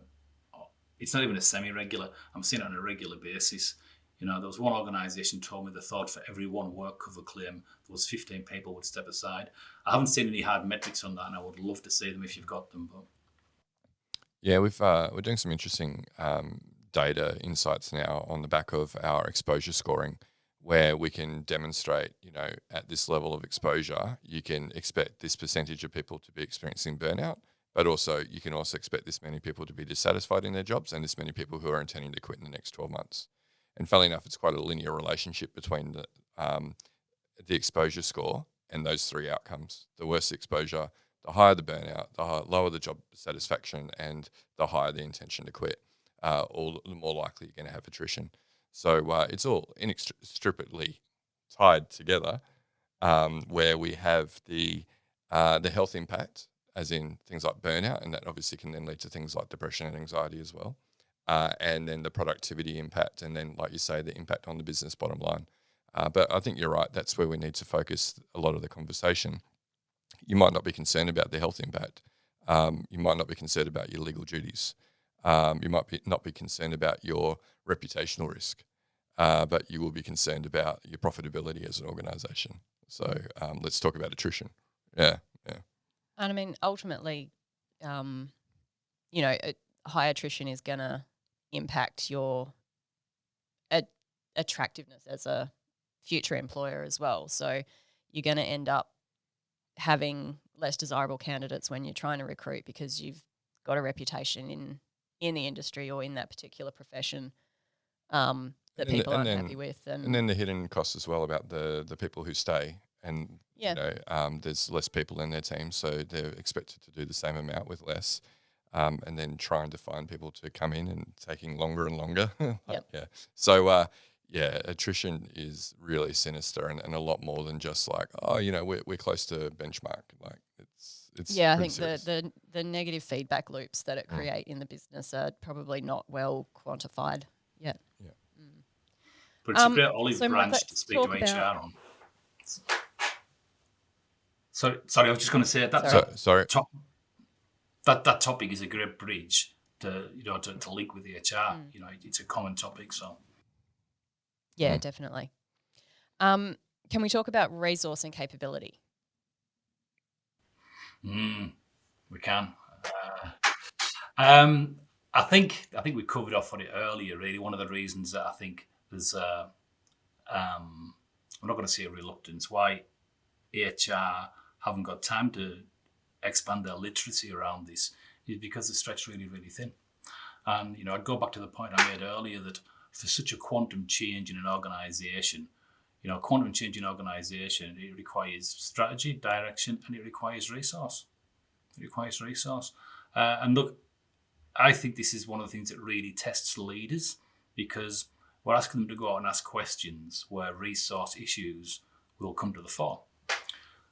it's not even a semi-regular, I'm seeing it on a regular basis. There was one organisation told me they thought for every one work cover claim, there was 15 people would step aside. I haven't seen any hard metrics on that, and I would love to see them if you've got them. But yeah, we're doing some interesting data insights now on the back of our exposure scoring, where we can demonstrate, at this level of exposure, you can expect this percentage of people to be experiencing burnout, but also you can also expect this many people to be dissatisfied in their jobs and this many people who are intending to quit in the next 12 months. And funnily enough, it's quite a linear relationship between the exposure score and those three outcomes. The worse the exposure, the higher the burnout, the lower the job satisfaction, and the higher the intention to quit, all the more likely you're going to have attrition. So it's all inextricably tied together, where we have the health impact, as in things like burnout, and that obviously can then lead to things like depression and anxiety as well. And then the productivity impact, and then, like you say, the impact on the business bottom line. But I think you're right. That's where we need to focus a lot of the conversation. You might not be concerned about the health impact. You might not be concerned about your legal duties. You might not be concerned about your reputational risk, but you will be concerned about your profitability as an organisation. So let's talk about attrition. Yeah. And I mean, ultimately, high attrition is going to impact your attractiveness as a future employer as well. So you're going to end up having less desirable candidates when you're trying to recruit because you've got a reputation in the industry or in that particular profession that people aren't happy with. And then the hidden costs as well about the people who stay. And, there's less people in their team, so they're expected to do the same amount with less. And then trying to find people to come in and taking longer and longer. So, attrition is really sinister and a lot more than just like, we're close to benchmark. Like it's I think the negative feedback loops that it create in the business are probably not well quantified yet. Yeah. But it's a great olive branch to speak to HR on. Sorry, I was just going to say that. Sorry. That topic is a great bridge to link with HR. You know, it's a common topic. So yeah, definitely. Can we talk about resource and capability? We can. I think we covered off on it earlier. Really, one of the reasons that I think there's I'm not going to say a reluctance why HR haven't got time to expand their literacy around this is because they're stretched really, really thin. And you know, I'd go back to the point I made earlier that for such a quantum change in an organisation, you know, quantum change in organisation, it requires strategy, direction, and it requires resource. And look, I think this is one of the things that really tests leaders, because we're asking them to go out and ask questions where resource issues will come to the fore.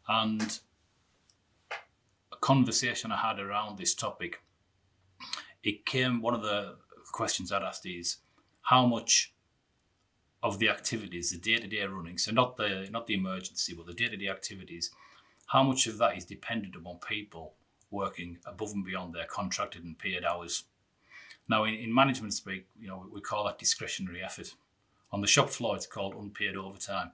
And a conversation I had around this topic, one of the questions I'd asked is, how much of the activities, the day-to-day running, so not the emergency, but the day-to-day activities, how much of that is dependent upon people working above and beyond their contracted and paid hours? Now, in management speak, you know, we call that discretionary effort. On the shop floor, it's called unpaid overtime.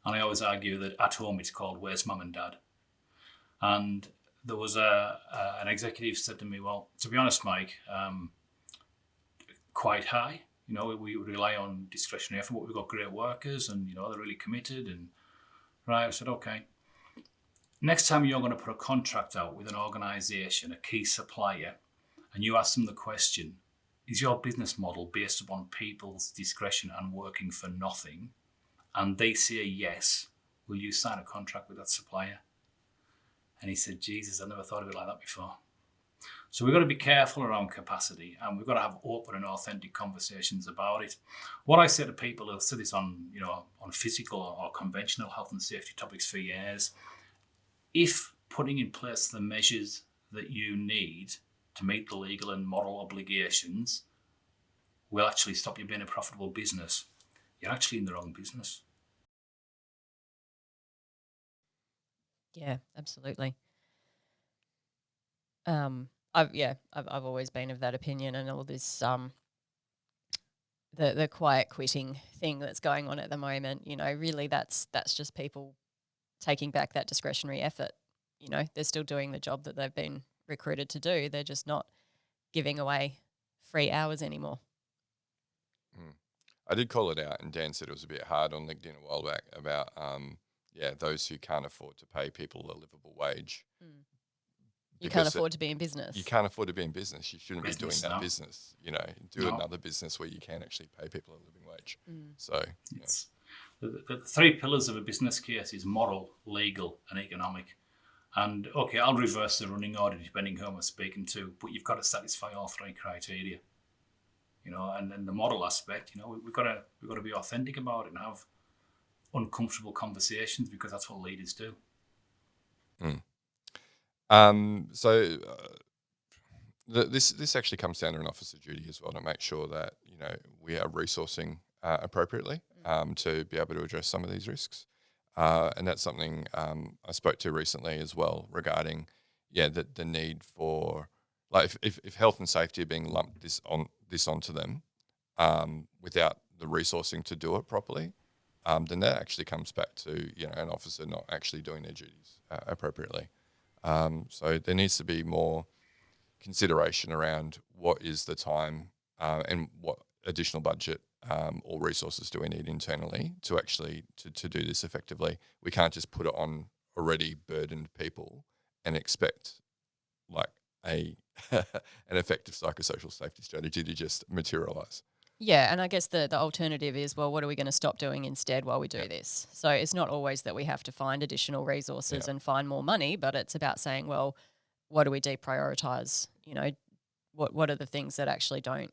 And I always argue that at home, it's called where's mum and dad? And there was an executive said to me, well, to be honest, Mike, quite high. You know, we rely on discretionary effort, but we've got great workers and, you know, they're really committed. And right, I said, okay, next time you're going to put a contract out with an organisation, a key supplier, and you ask them the question, is your business model based upon people's discretion and working for nothing? And they say yes, will you sign a contract with that supplier? And he said, Jesus, I never thought of it like that before. So we've got to be careful around capacity, and we've got to have open and authentic conversations about it. What I say to people who've said this on physical or conventional health and safety topics for years, if putting in place the measures that you need to meet the legal and moral obligations will actually stop you being a profitable business, you're actually in the wrong business. Yeah, absolutely. I've always been of that opinion, and all this the quiet quitting thing that's going on at the moment, you know, really that's just people taking back that discretionary effort. You know, they're still doing the job that they've been recruited to do. They're just not giving away free hours anymore. I did call it out, and Dan said it was a bit hard on LinkedIn a while back about those who can't afford to pay people a livable wage. You can't afford to be in business. You can't afford to be in business. You shouldn't be doing that business. You know, do another business where you can actually pay people a living wage. So it's the three pillars of a business case is moral, legal, and economic. And okay, I'll reverse the running order depending who I'm speaking to, but you've got to satisfy all three criteria. You know, and then the moral aspect, you know, we've got to be authentic about it and have uncomfortable conversations, because that's what leaders do. This actually comes down to an officer duty as well, to make sure that, you know, we are resourcing appropriately to be able to address some of these risks. And that's something I spoke to recently as well regarding, the need for, like, if health and safety are being lumped onto them without the resourcing to do it properly, then that actually comes back to, you know, an officer not actually doing their duties appropriately. So there needs to be more consideration around what is the time and what additional budget or resources do we need internally to actually to do this effectively. We can't just put it on already burdened people and expect like an effective psychosocial safety strategy to just materialise. Yeah, and I guess the alternative is, well, what are we going to stop doing instead while we do this? So it's not always that we have to find additional resources and find more money, but it's about saying, well, what do we deprioritise? You know, what are the things that actually don't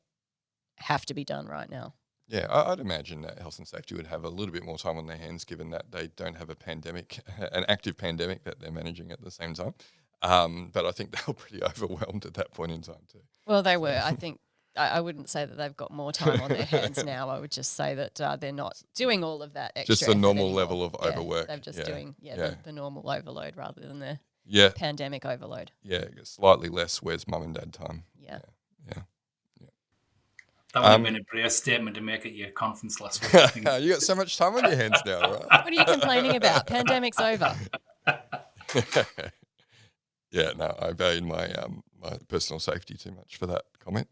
have to be done right now? Yeah, I'd imagine that health and safety would have a little bit more time on their hands, given that they don't have a pandemic, an active pandemic that they're managing at the same time. But I think they were pretty overwhelmed at that point in time too. Well, they were. I think I wouldn't say that they've got more time on their hands now. I would just say that they're not doing all of that extra. Just a normal anymore. level of overwork. They're just doing the normal overload rather than the pandemic overload. Yeah, slightly less where's mum and dad time. Yeah. Yeah. That would have been a brave statement to make at your conference last week, I think. You got so much time on your hands now, right? What are you complaining about? Pandemic's over. Yeah, no, I valued my my personal safety too much for that comment.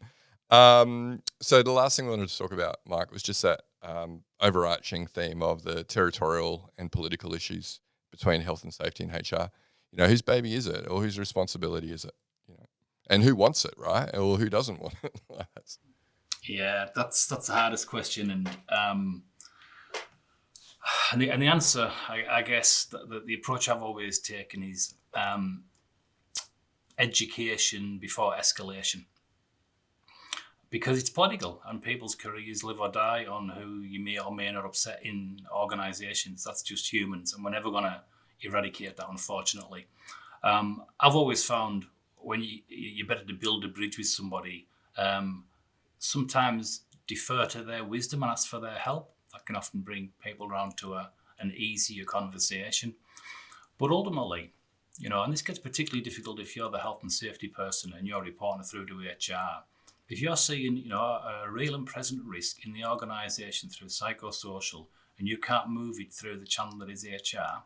So the last thing I wanted to talk about, Mike, was just that overarching theme of the territorial and political issues between health and safety and HR. Whose baby is it, or whose responsibility is it? And who wants it, right? Or who doesn't want it? Yeah, that's the hardest question, and the answer, I guess, the approach I've always taken is education before escalation, because it's political and people's careers live or die on who you may or may not upset in organisations. That's just humans, and we're never going to eradicate that, unfortunately. I've always found when you're better to build a bridge with somebody, sometimes defer to their wisdom and ask for their help. That can often bring people around to an easier conversation. But ultimately, and this gets particularly difficult if you're the health and safety person and you're reporting through to HR. If you're seeing, a real and present risk in the organisation through psychosocial, and you can't move it through the channel that is HR,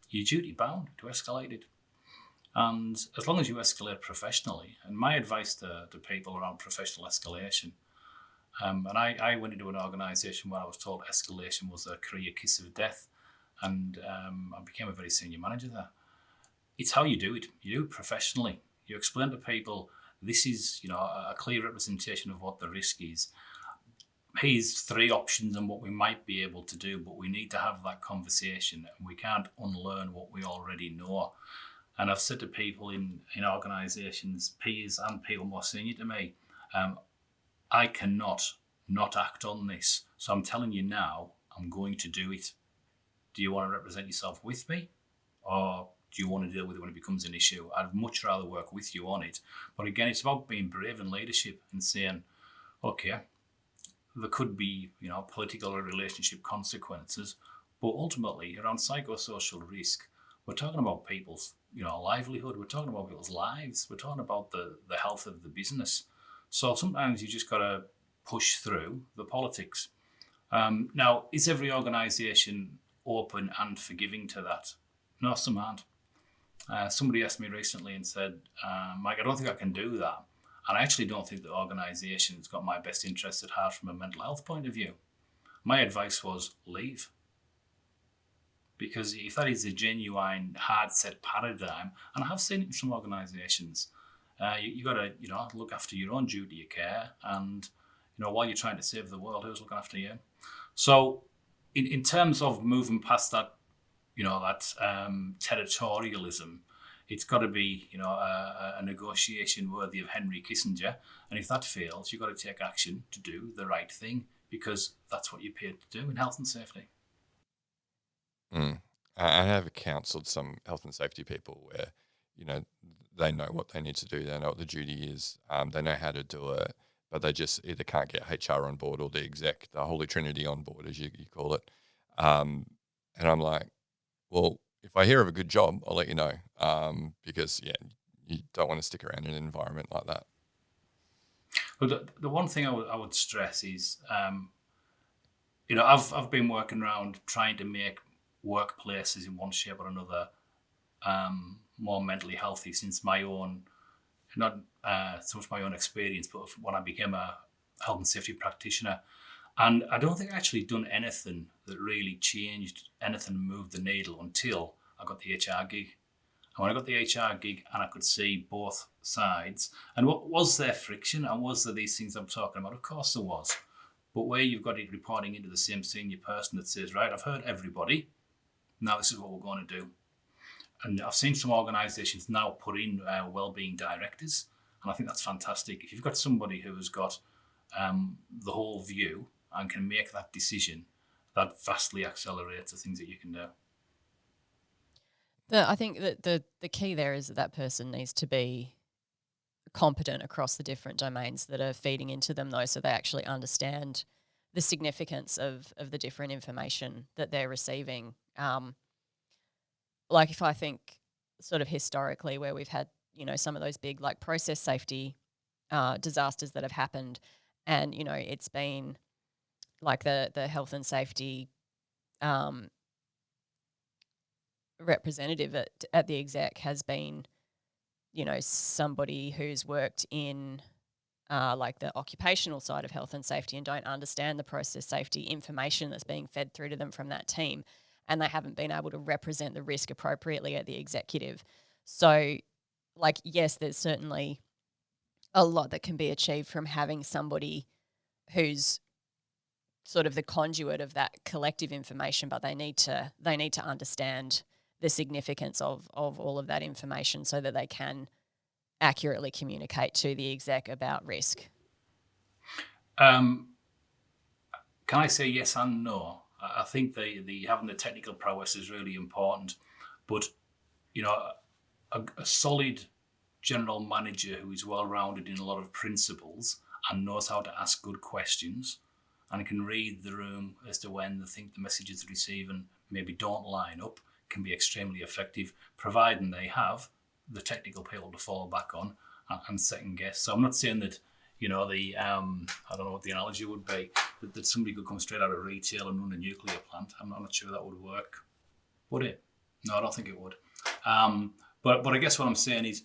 you're duty bound to escalate it. And as long as you escalate professionally, and my advice to people around professional escalation, and I went into an organisation where I was told escalation was a career kiss of death, and I became a very senior manager there. It's how you do it. You do it professionally. You explain to people, this is a clear representation of what the risk is. Here's 3 options on what we might be able to do, but we need to have that conversation, and we can't unlearn what we already know. And I've said to people in organisations, peers and people more senior to me, I cannot not act on this. So I'm telling you now, I'm going to do it. Do you want to represent yourself with me, or do you want to deal with it when it becomes an issue? I'd much rather work with you on it. But again, it's about being brave in leadership and saying, okay, there could be, political or relationship consequences, but ultimately around psychosocial risk, we're talking about people's, livelihood. We're talking about people's lives. We're talking about the health of the business. So sometimes you just got to push through the politics. Now, is every organisation open and forgiving to that? No, some aren't. Somebody asked me recently and said, Mike, I don't think I can do that. And I actually don't think the organisation's got my best interest at heart from a mental health point of view. My advice was leave. Because if that is a genuine, hard-set paradigm, and I have seen it in some organisations, you got to, look after your own duty of care, and while you're trying to save the world, who's looking after you? So, in terms of moving past that, that territorialism, it's got to be, a negotiation worthy of Henry Kissinger, and if that fails, you've got to take action to do the right thing, because that's what you're paid to do in health and safety. I have counselled some health and safety people where, they know what they need to do, they know what the duty is, they know how to do it, but they just either can't get HR on board or the exec, the Holy Trinity on board, as you call it. And I'm like, well, if I hear of a good job, I'll let you know, because, you don't want to stick around in an environment like that. Well, the one thing I would stress is, I've been working around trying to make workplaces in one shape or another more mentally healthy since my own, not so much my own experience, but when I became a health and safety practitioner. And I don't think I actually done anything that really changed anything, moved the needle until I got the HR gig. And when I got the HR gig and I could see both sides, and what was there friction and was there these things I'm talking about? Of course there was. But where you've got it reporting into the same senior person that says, right, I've heard everybody, now this is what we're going to do. And I've seen some organisations now put in wellbeing directors, and I think that's fantastic. If you've got somebody who has got the whole view and can make that decision, that vastly accelerates the things that you can do. I think that the key there is that person needs to be competent across the different domains that are feeding into them, though, so they actually understand the significance of the different information that they're receiving. Like if I think sort of historically where we've had, some of those big like process safety disasters that have happened, and it's been like the health and safety representative at the exec has been, somebody who's worked in like the occupational side of health and safety and don't understand the process safety information that's being fed through to them from that team, and they haven't been able to represent the risk appropriately at the executive. So, like, yes, there's certainly a lot that can be achieved from having somebody who's sort of the conduit of that collective information, but they need to understand the significance of all of that information so that they can accurately communicate to the exec about risk. Can I say yes and no? I think the having the technical prowess is really important, but a solid general manager who is well-rounded in a lot of principles and knows how to ask good questions and can read the room as to when they think the messages receiving maybe don't line up can be extremely effective, providing they have the technical people to fall back on and second guess. So I'm not saying that, I don't know what the analogy would be, that somebody could come straight out of retail and run a nuclear plant. I'm not sure that would work. Would it? No, I don't think it would. But I guess what I'm saying is,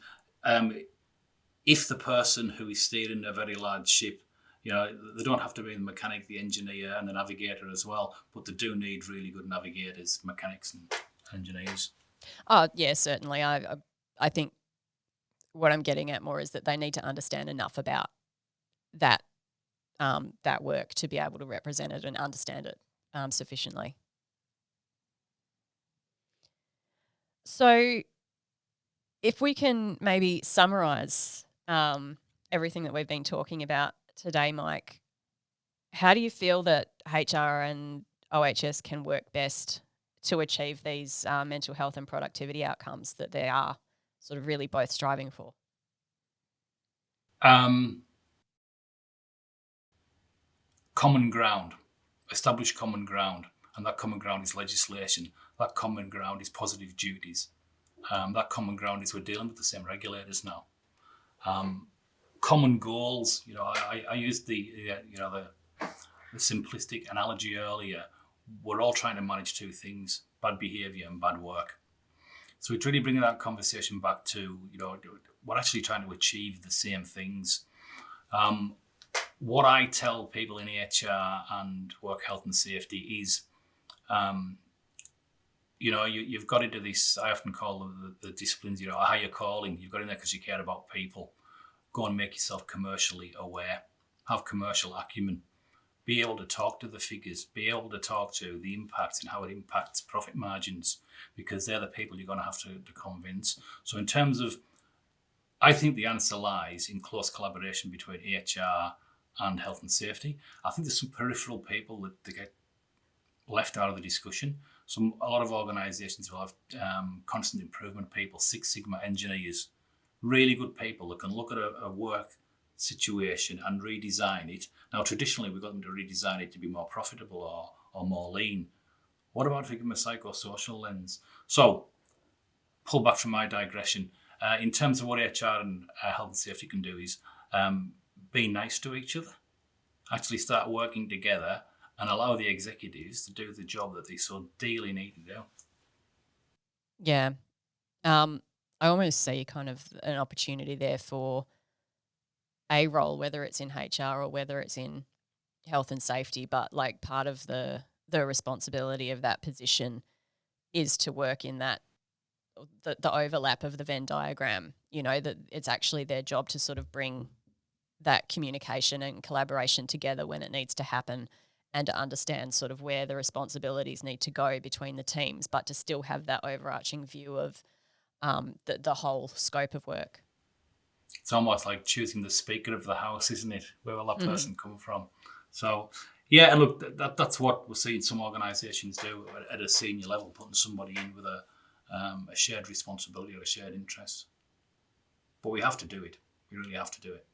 if the person who is steering a very large ship, they don't have to be the mechanic, the engineer, and the navigator as well, but they do need really good navigators, mechanics, and engineers. Oh, yeah, certainly. I think what I'm getting at more is that they need to understand enough about that that work to be able to represent it and understand it sufficiently. So, if we can maybe summarise everything that we've been talking about today, Mike, how do you feel that HR and OHS can work best to achieve these mental health and productivity outcomes that they are sort of really both striving for? Common ground, establish common ground, and that common ground is legislation. That common ground is positive duties. That common ground is we're dealing with the same regulators now. Common goals. I used the simplistic analogy earlier. We're all trying to manage two things: bad behaviour and bad work. So it's really bringing that conversation back to we're actually trying to achieve the same things. What I tell people in HR and work health and safety is, you've got into this, I often call the disciplines, a higher calling. You've got in there because you care about people. Go and make yourself commercially aware. Have commercial acumen. Be able to talk to the figures. Be able to talk to the impact and how it impacts profit margins, because they're the people you're going to have to convince. So in terms of, I think the answer lies in close collaboration between HR and health and safety. I think there's some peripheral people that get left out of the discussion. A lot of organisations will have constant improvement people, Six Sigma engineers, really good people that can look at a work situation and redesign it. Now, traditionally, we've got them to redesign it to be more profitable or more lean. What about if we give them a psychosocial lens? So, pull back from my digression. In terms of what HR and health and safety can do is be nice to each other, actually start working together and allow the executives to do the job that they so dearly need to do. Yeah. I almost see kind of an opportunity there for a role, whether it's in HR or whether it's in health and safety, but like part of the responsibility of that position is to work in that the overlap of the Venn diagram, that it's actually their job to sort of bring that communication and collaboration together when it needs to happen, and to understand sort of where the responsibilities need to go between the teams, but to still have that overarching view of the whole scope of work. It's almost like choosing the speaker of the house, isn't it? Where will that person come from? So, yeah, and look, that's what we're seeing some organisations do at a senior level, putting somebody in with a shared responsibility or a shared interest. But we have to do it. We really have to do it.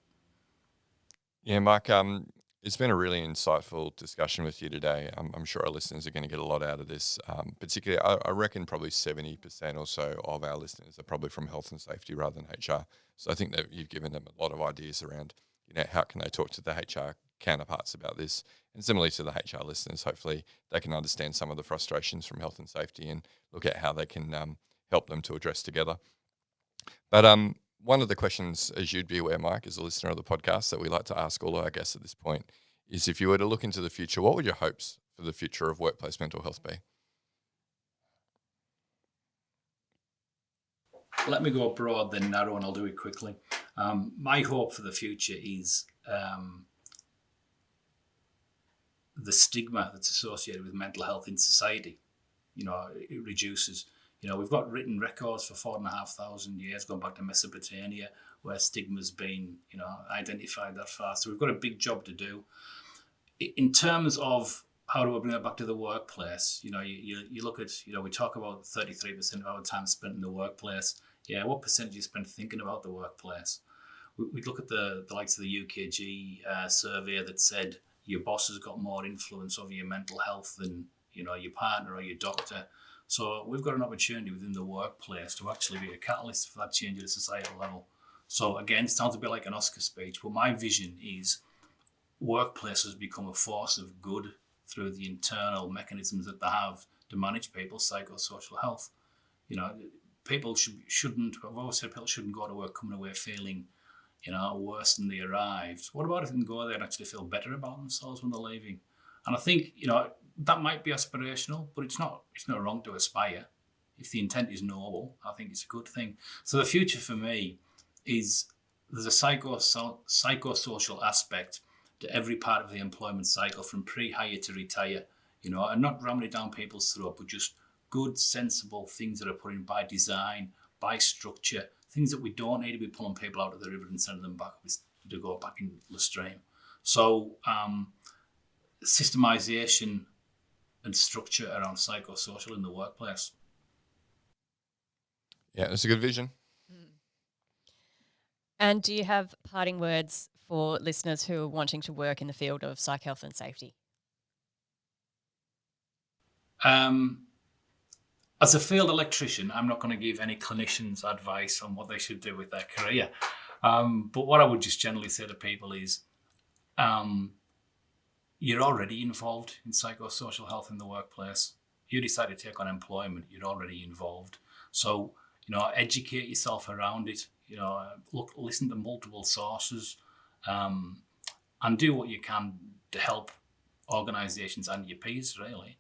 Yeah, Mark, It's been a really insightful discussion with you today. I'm sure our listeners are going to get a lot out of this. Particularly, I reckon probably 70% or so of our listeners are probably from health and safety rather than HR. So I think that you've given them a lot of ideas around, how can they talk to the HR counterparts about this. And similarly to the HR listeners, hopefully they can understand some of the frustrations from health and safety and look at how they can help them to address together. But one of the questions, as you'd be aware, Mike, as a listener of the podcast, that we like to ask all of our guests at this point is, if you were to look into the future, what would your hopes for the future of workplace mental health be? Let me go broad then narrow, and I'll do it quickly. My hope for the future is the stigma that's associated with mental health in society. It reduces. We've got written records for 4,500 years, going back to Mesopotamia, where stigma's been, identified that far. So we've got a big job to do. In terms of how do we bring it back to the workplace, you look at, we talk about 33% of our time spent in the workplace. Yeah, what percentage you spend thinking about the workplace? We look at the likes of the UKG survey that said your boss has got more influence over your mental health than, your partner or your doctor. So we've got an opportunity within the workplace to actually be a catalyst for that change at a societal level. So again, it sounds a bit like an Oscar speech, but my vision is workplaces become a force of good through the internal mechanisms that they have to manage people's psychosocial health. People shouldn't, I've always said people shouldn't go to work coming away feeling, worse than they arrived. What about if they can go there and actually feel better about themselves when they're leaving? And I think, that might be aspirational, but it's not wrong to aspire. If the intent is noble, I think it's a good thing. So the future for me is there's a psychosocial aspect to every part of the employment cycle, from pre-hire to retire, and not ramming it down people's throat, but just good, sensible things that are put in by design, by structure, things that we don't need to be pulling people out of the river and sending them back to go back in the stream. So systemization and structure around psychosocial in the workplace. Yeah, it's a good vision. And do you have parting words for listeners who are wanting to work in the field of psych health and safety? As a field electrician, I'm not going to give any clinicians advice on what they should do with their career. But what I would just generally say to people is, you're already involved in psychosocial health in the workplace. You decide to take on employment, you're already involved. So, educate yourself around it. Listen to multiple sources, and do what you can to help organisations and your peers, really.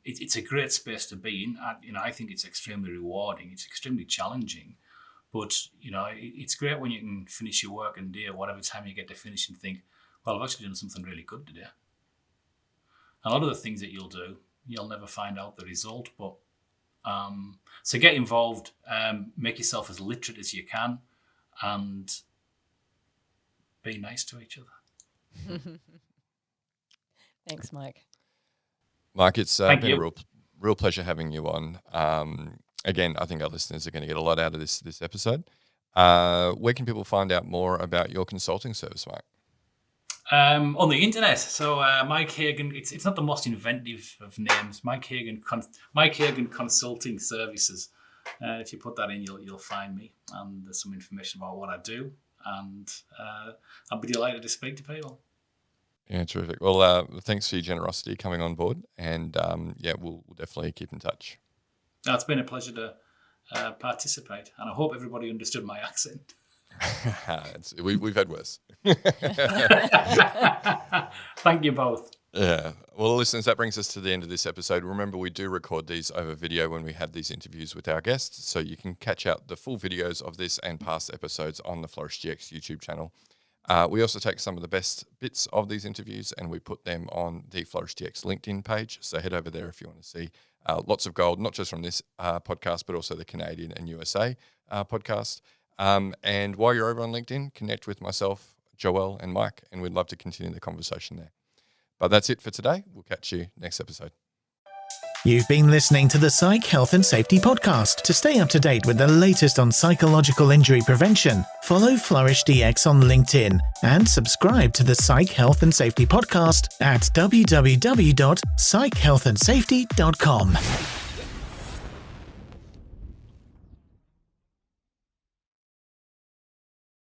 It's a great space to be in. I think it's extremely rewarding. It's extremely challenging. But, it's great when you can finish your work and do whatever time you get to finish and think, well, I've actually done something really good today. A lot of the things that you'll do, you'll never find out the result. But so get involved, make yourself as literate as you can, and be nice to each other. Thanks, Mike. Mike, it's been a real pleasure having you on. Again, I think our listeners are going to get a lot out of this episode. Where can people find out more about your consulting service, Mike? On the internet. So Mike Hagan, it's not the most inventive of names. Mike Hagan Consulting Services. If you put that in, you'll find me, and there's some information about what I do, and I'll be delighted to speak to people. Yeah, terrific. Well, thanks for your generosity coming on board, and we'll definitely keep in touch. It's been a pleasure to participate, and I hope everybody understood my accent. We've had worse. Thank you both. Yeah. Well, listeners, that brings us to the end of this episode. Remember, we do record these over video when we have these interviews with our guests, so you can catch out the full videos of this and past episodes on the Flourish GX YouTube channel. We also take some of the best bits of these interviews and we put them on the Flourish GX LinkedIn page. So head over there if you want to see lots of gold, not just from this podcast, but also the Canadian and USA podcast. And while you're over on LinkedIn, connect with myself, Joelle and Mike, and we'd love to continue the conversation there. But that's it for today. We'll catch you next episode. You've been listening to the Psych Health and Safety Podcast. To stay up to date with the latest on psychological injury prevention, follow Flourish DX on LinkedIn and subscribe to the Psych Health and Safety Podcast at www.psychhealthandsafety.com.